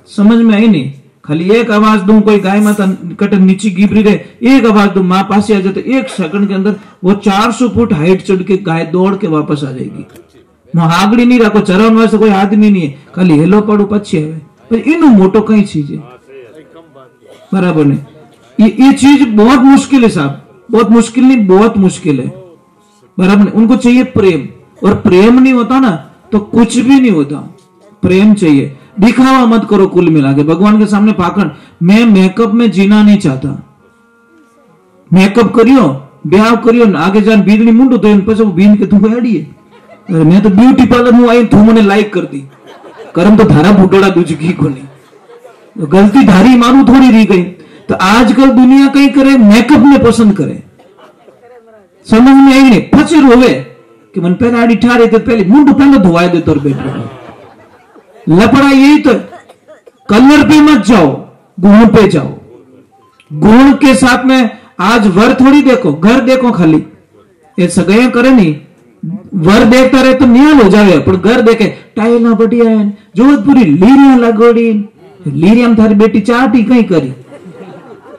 समझ में आई नहीं। खाली एक आवाज दूं, कोई गाय माता कट नीचे गिबरी रहे, एक आवाज दूं माँ पास आ जाते, 1 सेकंड के अंदर वो 400 फुट हाइट चढ़ के गाय दौड़ के वापस आ जाएगी। आगड़ी नहीं रखो, चरण वास्ते कोई आदमी नहीं है, खाली हेलो पड़ो पछी आवे, पर इनु मोटो कई चीज है, बराबर नहीं। ये चीज बहुत मुश्किल है साहब, बहुत मुश्किल नहीं, बहुत मुश्किल है, बराबर नहीं। उनको चाहिए प्रेम, और प्रेम नहीं होता ना तो कुछ भी नहीं होता, प्रेम चाहिए। दिखावा मत करो कुल मिला के, भगवान के सामने पाखंड। मैं मेकअप में जीना नहीं चाहता, मेकअप करियो ब्याह करियो आगे जान बीदनी मुंडो तो पछे बीन के तू अड़िए, मैं तो ब्यूटी पार्लर में आई तू मैंने लाइक कर दी, करम तो धारा फुटोड़ा दूसरी को नहीं, गलती धारी मारू थोड़ी रही गई। तो आजकल दुनिया कहीं करे मेकअप में पसंद करे, समझ में आई नहीं, फचे रोवे कि मन पहले आड़ी ठा रहे थे, पहले मुंड पहले धोवाए दे तोर बेटे, लपड़ा यही तो। कलर पे मत जाओ, गुण पे जाओ, गुण के साथ में। आज वर थोड़ी देखो, घर देखो खाली, ये सगाइयां करे नहीं, वर देखता रहे तो नियाल हो जावे, पर घर देखे टाइल बढ़िया है, जोधपुरी लीरिया लगोड़ी, लीरियम थारी बेटी चाटी कहीं करी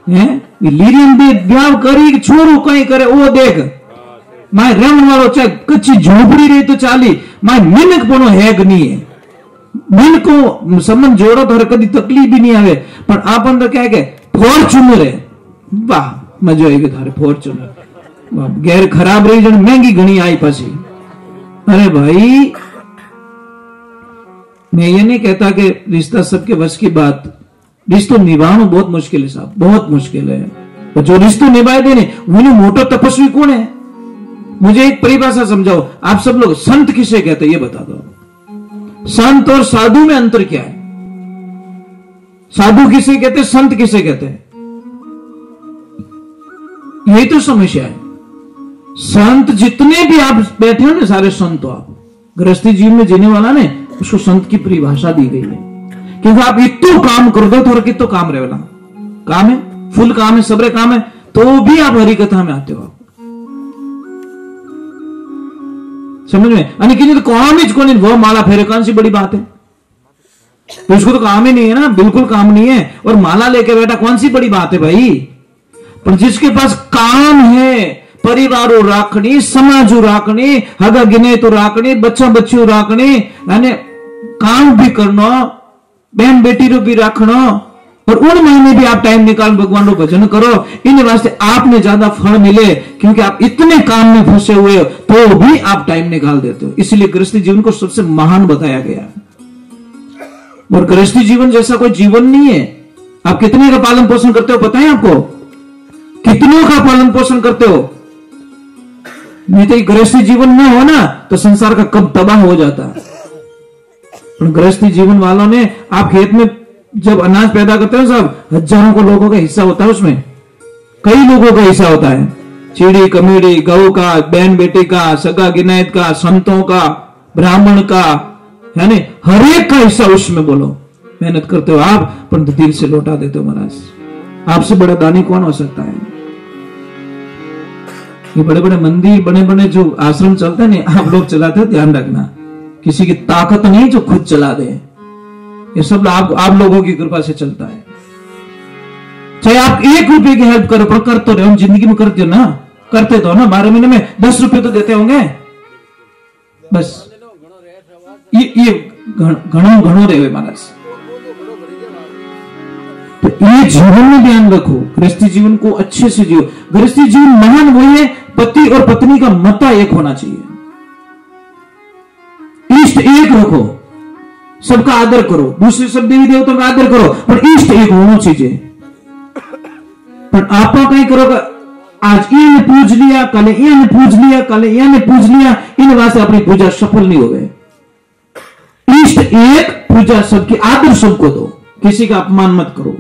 है, लीरियम दे ब्याह करी छोरो कहीं करे, वो देख माय रंग वालो चाहे कच्ची झोपड़ी रही तो चाली, माय मिनक पनो हैग नहीं है, मन को संबंध जोड़ो तो कभी तकलीफ भी नहीं आवे। पर आप अंदर क्या है फॉर्चूनर है, वाह मजा आएगा थारे फॉर्चूनर, गैर खराब रही जन महंगी घनी आई पासी। अरे भाई मैं ये नहीं कहता कि रिश्ता सबके बस की बात, रिश्तों निभाना बहुत मुश्किल है साहब, बहुत मुश्किल है। और जो रिश्तों निभाए देने उन्हें मोटो तपस्वी कौन है? मुझे एक परिभाषा समझाओ, आप सब लोग संत किसे कहते हैं ये बता दो। संत और साधु में अंतर क्या है? साधु किसे कहते हैं, संत किसे कहते हैं? यही तो समस्या है। संत जितने भी आप बैठे हो ना सारे संत, हो आप गृहस्थी जीवन में जीने वाला ने उसको संत की परिभाषा दी गई है, क्योंकि आप इतो काम कर दो थोड़ा कितो काम रहे वाला काम है, फुल काम है, सबरे काम है, तो भी आप हरि कथा में आते हो। आप समझ में? अनि कि तो काम ही कौन, वो माला फेरे कौन सी बड़ी बात है? तो उसको तो काम ही नहीं है ना, बिल्कुल काम नहीं है। और माला लेके बैठा कौन सी बड़ी बात है भाई? पर जिसके पास काम है, परिवारों राखनी, समाजों राखनी, हगा गिने तो राखनी, बच्चा बच्चों राखनी, यानी काम भी करना, बहन बेटी रो भी रखना, और उन महीने भी आप टाइम निकाल भगवान रो भजन करो। इन वास्ते आपने ज्यादा फल मिले, क्योंकि आप इतने काम में फंसे हुए हो तो भी आप टाइम निकाल देते हो। इसलिए गृहस्थी जीवन को सबसे महान बताया गया। और गृहस्थी जीवन जैसा कोई जीवन नहीं है। आप कितने का पालन पोषण करते हो पता है आपको? कितनों का पालन पोषण करते हो? नहीं तो गृहस्थी जीवन न हो ना तो संसार का कब तबाह हो जाता है। गृहस्थी जीवन वालों ने, आप खेत में जब अनाज पैदा करते हो सब हजारों को लोगों का हिस्सा होता है, उसमें कई लोगों का हिस्सा होता है। चिड़ी कमेड़ी, गौ का, बहन बेटी का, सगा गिनायत का, संतों का, ब्राह्मण का, यानी हर एक का हिस्सा उसमें। बोलो मेहनत करते हो आप, पर दिल से लौटा देते हो महाराज। आपसे बड़ा दानी कौन हो सकता है? ये बड़े बड़े मंदिर, बड़े बड़े जो आश्रम चलते हैं ना, आप लोग चलाते हो, ध्यान रखना, किसी की ताकत नहीं जो खुद चला दे। ये सब आप लोगों की कृपा से चलता है। चाहे आप 1 रुपए की हेल्प करो, पर कर तो रहे हो, जिंदगी में करते हो ना, करते तो ना। 12 महीने में 10 रुपए तो देते होंगे बस। ये घणो रहे महाराज। तो ये जीवन में ध्यान रखो, गृहस्थी जीवन को अच्छे से जियो। गृहस्थी जीवन महान वही है, पति और पत्नी का मता एक होना चाहिए, इष्ट एक रखो, सबका आदर करो, दूसरे सब देवी देवताओं का आदर करो, पर इष्ट एक होना चाहिए। पर आप कहीं करोगे, आज ये ने पूज लिया, कल ये ने पूज लिया, कल ये ने पूज लिया, इन वास्ते अपनी पूजा सफल नहीं हो गए। इष्ट एक, पूजा सबकी, आदर सबको दो, किसी का अपमान मत करो।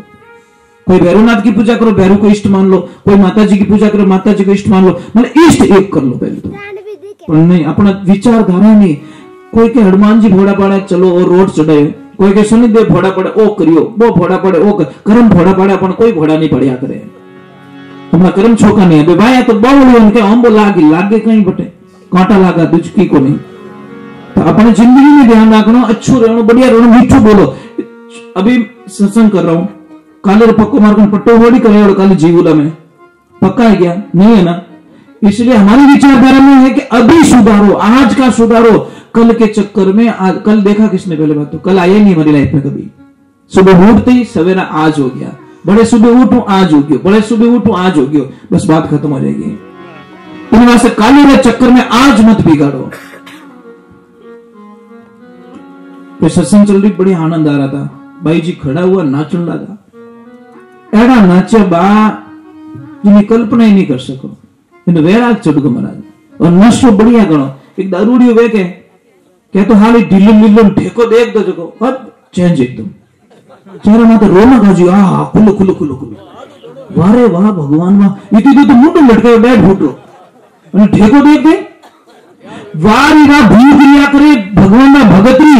कोई भैरवनाथ की पूजा करो, भैरव को इष्ट मान लो, कोई माता जी की पूजा करो, माता जी को इष्ट मान लो, मतलब इष्ट एक कर लो पहले तो। पर नहीं, अपना विचारधारा नहीं। कोई के हनुमान जी भोड़ा पड़े चलो और रोड चढ़े, कोई के शनिदेव भोड़ा पड़े ओ करियो, वो भोड़ा पड़े ओ कर्म भोड़ा पड़े, अपन कोई भोड़ा नहीं पड़िया करे, अपना कर्म छोका नहीं है भाई। तो बोलो उनके हम बोला लागे कहीं बटे कांटा लागा दुचकी को नहीं। तो अपने जिंदगी में ध्यान रखना, अच्छो रहना, बढ़िया रहना, मीठो बोलो। अभी सत्संग कर रहा हूं, काले पक्को मार पट्टो होड़ी करे और काले जीवुला में पक्का है क्या? नहीं है ना। इसलिए हमारी विचारधारा में है कि अभी सुधारो, आज का सुधारो, कल के चक्कर में कल देखा किसने? पहले बात तो कल आया नहीं हमारी लाइफ में कभी। सुबह उठते ही सवेरा आज हो गया, बड़े सुबह उठो आज हो गयो, बड़े सुबह उठो आज हो गयो, बस बात खत्म हो जाएगी। इन वास्ते काले के चक्कर में आज मत बिगाड़ो। तो सत्संग चल रही, बड़ी आनंद आ रहा था, भाई जी खड़ा हुआ नाचन लगा, एड़ा नाचा बा जिन्हें कल्पना ही नहीं कर सको। इन वैराग चढ़ गो महाराज, और नशो बढ़िया गणो। एक दारूड़ी वे के तो हाल ढिल्लो मिल्लो ठेको देख दो जगो, अब चेंज एकदम चेहरा माता रोना गाजी, आ खुलो खुलो खुलो खुलो, वारे वाह भगवान वाह, इतनी तो मुंडो लटके बैठ फूटो और ठेको देख दे, वारी वाह भूल क्रिया करे भगवान ना भगतरी,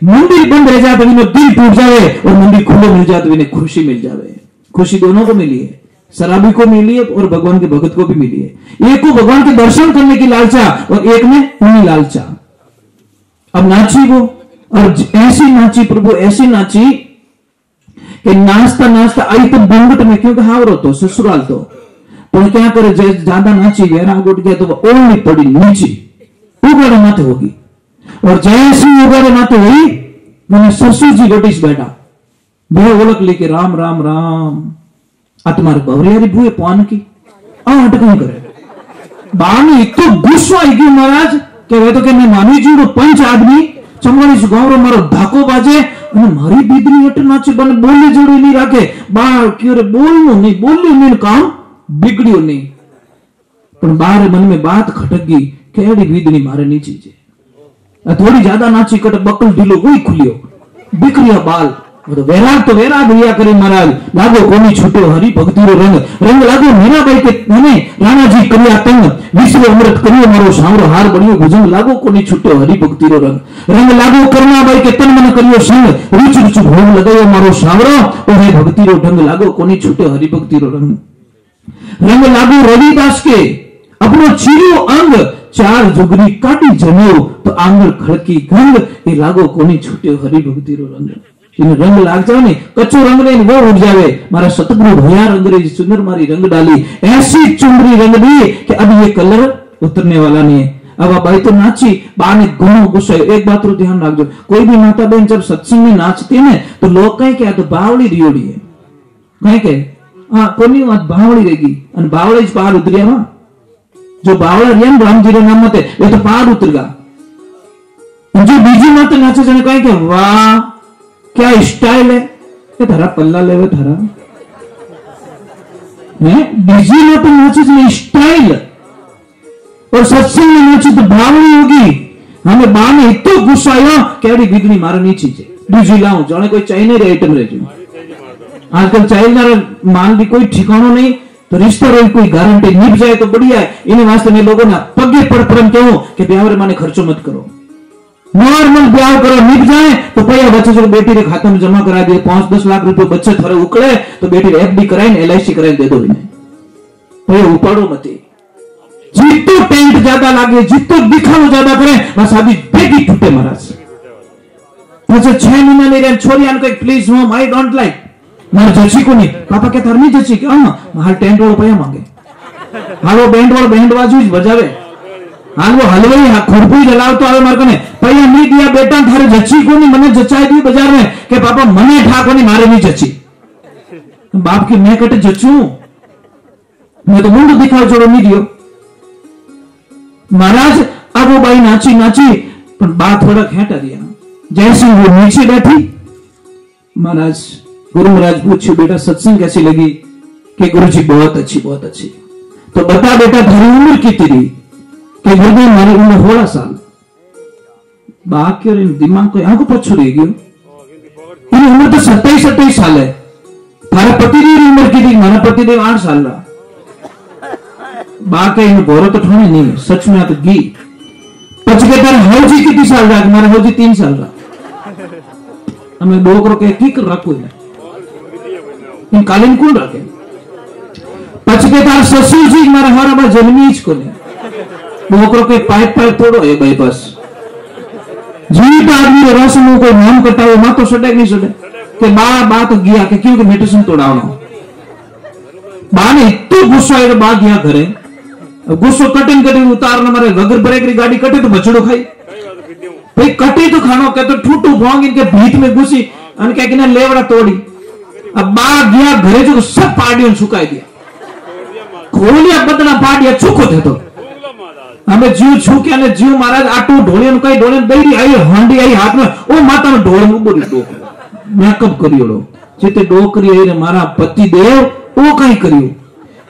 मंदिर बंद रह जाते दिल टूट जाए और मंदिर खुले मिल जाते खुशी मिल जाए। खुशी दोनों को मिली है, शराबी को मिली है और भगवान के भगत को भी मिली है। एक को भगवान के दर्शन करने की लालचा और एक में उन्हीं लालचा। अब नाची वो, और ऐसी नाची प्रभु, ऐसी नाची कि नाचता नाचता आई तो बंगट में, क्योंकि हावरो तो ससुराल तो क्या करे, ज्यादा नाची वैराग उठ गया तो वो ओढ़नी पड़ी नीचे, उगाड़े माथे होगी, और जैसी उगाड़े माथे हुई मैंने ससुर जी गटिस बैठा, वह ओलक लेके राम राम राम, तुम्हारे बवरियारी बुए पान की अटकन करे। बानी तो गुस्सा आई गई महाराज के वे तो के मैं मानी जी रो पंच आदमी चमड़ी से गांव रो मारो धाको बाजे અને મારી બીદરી હટ નાચે બને બોલે જોડી નહીં રાખે બાર ક્યારે બોલનું નહીં બોલ્યું નહીં કામ बिगड़ियो नहीं, पर बार मन में बात खटक गई केड़ी बीदनी मारे नीचे जे थोड़ी ज्यादा नाची कट बकल ढीलो वही खुलियो बिखरिया बाल तो वैराग भैया करे महाराज लागो कोनी छूटो हरि भक्ति रो रंग लागो मीराबाई के ने राणा जी करिया तंग विश्व अमृत करियो मारो सांवरो हार बनियो भुजंग लागो कोनी छूटो हरि भक्ति रो रंग लागो करमाबाई के तन मन करियो संग रुचि रुचि भोग लगायो मारो सांवरो और हे भक्ति रो ढंग लागो कोनी छूटो हरि भक्ति रो रंग लागो रविदास के अपनो चीरो अंग चार जुगरी काटी जम्यो तो आंगल खड़की गंग ये लागो कोनी छूटो हरि भक्ति रो रंग इन रंग लाग जाओ नहीं कच्चो रंग नहीं वो उठ जावे मारा सतगुरु भैया अंग्रेजी सुंदर मारी रंग डाली ऐसी चुनरी रंग दी कि अब ये कलर उतरने वाला नहीं है। अब भाई तो नाची बाने घणो गुस्सा। एक बात रो ध्यान रखजो, कोई भी माता बहन जब सत्संग में नाचती है तो लोग कहीं क्या तो बावड़ी रियोड़ी है कहीं के हाँ कोनी बात बावड़ी रहेगी और बावड़ी पार उतरिया वहां जो बावड़ा रिया राम जी नाम मत ये तो पार उतरगा। जो बीजी माता नाचे जने कहीं के वाह क्या स्टाइल है ये थारा पल्ला लेवे थारा है बीजी माता नाचे जने स्टाइल और सत्संग में नाची तो बावड़ी होगी। हमें बा ने इतो गुस्सा आया केड़ी बिगड़ी मारो नीची छे दूजी लाऊं जाने कोई चाइना रे आइटम रहे आजकल चाइना माल भी कोई ठिकाना नहीं तो रिश्ता रो कोई गारंटी निभ जाए तो बढ़िया है। इन वास्ते में लोगों ने पगे पड़ परम कहूं कि ब्याह रे माने खर्चो मत करो, नॉर्मल ब्याह करो, निभ जाए तो पैया बच्चे जो बेटी के खाते में जमा करा दिए 5-10 लाख रुपए बच्चे थोड़े उकड़े तो बेटी एफडी कराए LIC कराए दे दो इन्हें पैया उपाड़ो मत। जितो टेंट ज्यादा लागे जितो दिखाओ ज्यादा करे बस अभी बेटी टूटे महाराज। मुझे 6 महीना नहीं रहे छोरी आने को please home I don't like मार जची को नहीं पापा क्या धर्मी जची क्या हाल टेंट वालों पैया मांगे हाल वो बैंड वालों बैंड बाजू बजावे हाल वो हलवाई खुरपी जलाव तो आवे मार कने पैया नहीं दिया बेटा थारे जची को नहीं मने जचाई दी बाजार में के पापा मने ठाको नहीं मारे नहीं जची बाप की मैं कटे जचू मैं तो मुंड दिखाओ जोड़ो नहीं दियो महाराज। अब वो बाई नाची नाची पर बात थोड़ा खेटा दिया जैसे वो नीचे बैठी महाराज गुरु महाराज पूछे बेटा सत्संग कैसी लगी कि गुरु जी बहुत अच्छी तो बता बेटा तेरी उम्र कितनी कि गुरुदेव मेरी उम्र 16 साल बाकी और दिमाग को यहाँ को पछू रह गयो इन उम्र तो 27 साल है। थारा पतिदेव की उम्र कितनी मारा पतिदेव 8 साल रहा बाकी इन गौरव तो ठोने नहीं है सच में तो गी पच के तार हौजी कितनी साल रहा मारा हौजी 3 साल रहा हमें डोकरो के की कर रखो इन कालीन कौन रखे पचके तार ससुर जी मारा हमारा बा जन्मीज को ने डोकरो के पाइप तोड़ो है भाई बस जीवित आदमी रस मुंह को नाम कटाओ मां तो सटे नहीं सटे के बा तो गया के क्यों के मेडिसिन तोड़ाओ बा ने इतना गुस्सा है बा गया घरे गुस्सो कटिंग उतारना मारे वगर ब्रेक री गाड़ी कटे तो बछड़ो खाई भाई कटे तो खानो के तो ठूटू भोंग इनके भीत में घुसी अन क्या कि ना लेवड़ा तोड़ी। अब बा गया घरे जो सब पार्टियों सुकाई दिया खोलिया बदना पार्टिया छुको थे तो हमें जीव छू के ने जीव महाराज आटू ढोलियन कई ढोलियन दईरी आई हांडी आई हाथ में ओ माता में ढोल में बोली डोक मेकअप करियोड़ो जिते डोकरी आई रे मारा पति देव ओ कई करियो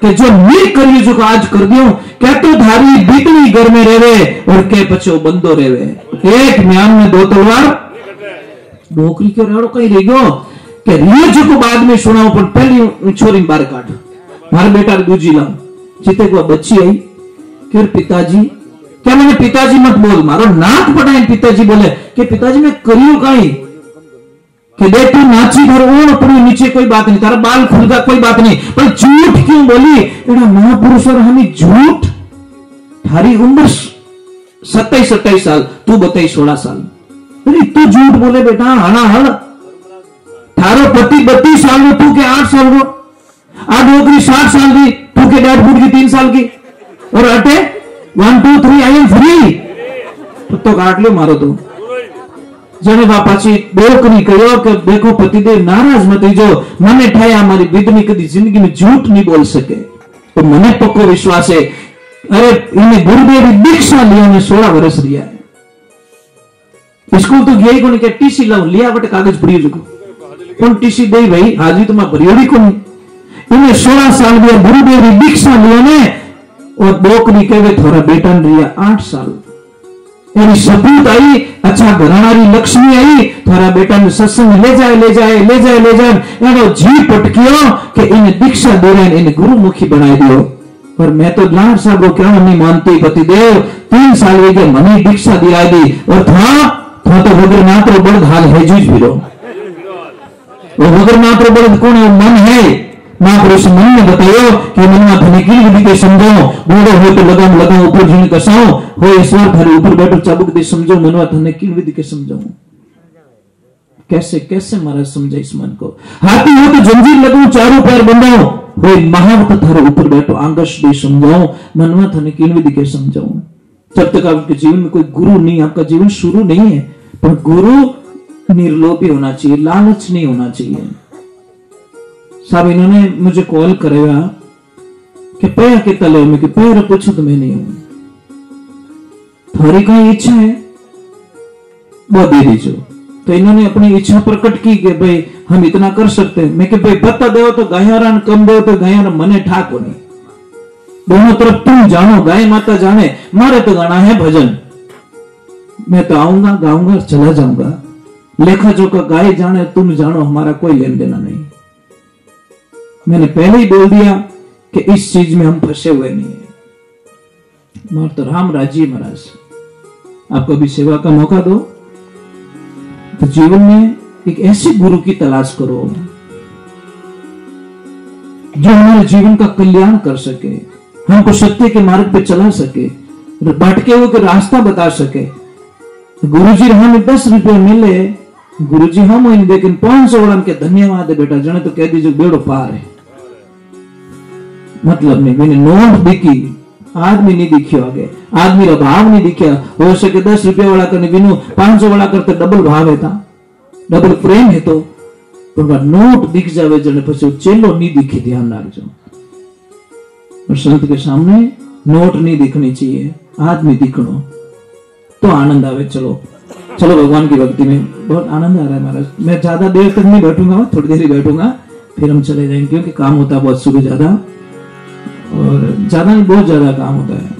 कि जो नहीं करियो जो आज कर दियो क्या तो धारी बिगड़ी घर में रहवे और के पछो बंदो रहवे एक म्यान में 2 तलवार डोकरी के रेड़ो कई रह गयो कि रियो जो को बाद में सुनाओ पर पहली छोरी बाहर काट मारे बेटा दूजी लाओ चिते को बच्ची आई फिर पिताजी क्या मैंने पिताजी मत बोल मारो नाक पटाए पिताजी बोले कि पिताजी मैं करियो कहीं कि देख तू नाची भर ओढ़ पड़ी नीचे कोई बात नहीं तारा बाल खुलगा कोई बात नहीं पर झूठ क्यों बोली एड़ा महापुरुष और हमें झूठ थारी उम्र 27 साल तू बताई 16 साल अरे तू झूठ बोले बेटा हना हड़ थारो पति 32 साल में तू के 8 साल को आ नौकरी 60 साल की तू के 1.5 फुट की 3 साल की और अटे 1 2 3 आई एम फ्री तो काट लो मारो तो जने बापाची डोकरी कहो कि देखो पतिदेव नाराज मत जो मने ठाया हमारी बिदनी कदी जिंदगी में झूठ नहीं बोल सके तो मने पक्को विश्वास है। अरे इन्हें गुरुदेव दीक्षा लिया ने 16 वर्ष लिया है स्कूल तो गया ही को नहीं क्या टीसी लाऊं लिया बटे कागज भरी जो कौन टीसी दे भाई हाजी तो मैं भरियोड़ी को नहीं इन्हें 16 साल भी गुरुदेव दीक्षा लिया ने और डोकरी कहे थोड़ा बेटा ने लिया 8 साल यानी सबूत आई अच्छा घरानारी लक्ष्मी आई थारा बेटा ने सत्संग ले जाए यानो जी पटकियो कि इन्हें दीक्षा दे रहे इन्हें गुरुमुखी बनाई दियो पर मैं तो लाड साहब को क्यों नहीं मानती पतिदेव 3 साल वे के मनी दीक्षा दिया दी और था तो वगर मात्र बड़ हाल है जूझ भी वो वगर मात्र बड़ कौन है मन है महापुरुष मन ने बतायो कि मनवा धने की विधि के समझो बूढ़ो हो तो लगाओ ऊपर झुन कसाओ हो ईश्वर थारे ऊपर बैठो चाबुक दे समझो मनवा धने की विधि के समझो कैसे कैसे महाराज समझे इस मन को हाथी हो तो जंजीर लगो चारों पैर बंधाओ हो महावत थारे ऊपर बैठो आंगश दे समझाओ मनवा धने की विधि के समझाओ जब तक आपके जीवन में कोई गुरु नहीं, आपका जीवन शुरू नहीं है। पर गुरु निर्लोभी होना चाहिए, लालच नहीं होना चाहिए। साहब इन्होंने मुझे कॉल करेगा कि पैर के तले में कि पैर पूछो तो मैं नहीं हूं, थारी कहीं इच्छा है वो दे दीजो। तो इन्होंने अपनी इच्छा प्रकट की कि भाई हम इतना कर सकते हैं। मैं कि भाई बता दो तो गायारा कम दो तो गायारा मने ठाको नहीं, दोनों तरफ तुम जानो, गाय माता जाने, मारे तो गाना है भजन। मैं तो आऊंगा, गाऊंगा, चला जाऊंगा, लेखा जोखा गाय जाने, तुम जानो, हमारा कोई लेन देना नहीं। मैंने पहले ही बोल दिया कि इस चीज में हम फंसे हुए नहीं है। मगर तो राम राजी महाराज, आप कभी सेवा का मौका दो तो जीवन में एक ऐसे गुरु की तलाश करो जो हमारे जीवन का कल्याण कर सके, हमको सत्य के मार्ग पे चला सके, भटके हुए के रास्ता बता सके। गुरुजी हमें 10 रुपये मिले, गुरुजी हम ही नहीं, लेकिन 500 वाला के धन्यवाद है बेटा, जने तो कह दीजिए बेड़ो पार है। मतलब नहीं, मैंने नोट दिखी, आदमी नहीं दिखियो, आगे आदमी रा भाव नहीं दिखा। हो सके 10 रुपया वाला करने बिनु 500 वाला करते डबल भाव है, डबल प्रेम है। तो नोट दिख जावे जने पछी चेलो नहीं दिखी, ध्यान रखजो। और संत के सामने नोट नहीं दिखनी चाहिए, आदमी दिखनो तो आनंद आवे। चलो चलो भगवान की भक्ति में बहुत आनंद आ रहा है महाराज। मैं ज्यादा देर तक नहीं बैठूंगा, थोड़ी देर ही बैठूंगा, फिर हम चले जाएंगे, क्योंकि काम होता है बहुत सुबह ज्यादा, और ज्यादा नहीं बहुत ज्यादा काम होता है।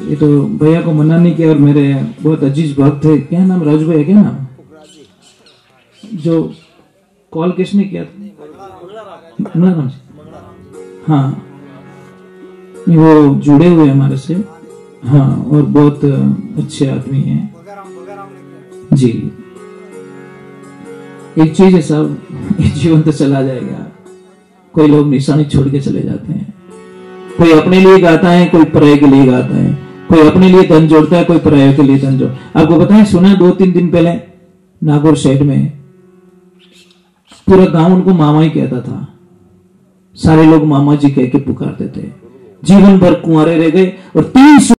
ये तो भैया को मना नहीं किया, और मेरे बहुत अजीज भक्त है, क्या नाम, राजू भैया क्या नाम, जो कॉल किसने किया था, हाँ वो जुड़े हुए हमारे से, हाँ, और बहुत अच्छे आदमी हैं जी। एक चीज है साहब, ये जीवन तो चला जाएगा, कोई लोग निशानी छोड़ के चले जाते हैं। कोई अपने लिए गाता है, कोई पराये के लिए गाता है, कोई अपने लिए धन जोड़ता है, कोई पराये के लिए धन जोड़। आपको पता है, सुना 2-3 दिन पहले नागौर शहर में पूरा गांव उनको मामा ही कहता था, सारे लोग मामा जी कह के पुकारते थे। जीवन भर कुंवारे रह गए और 3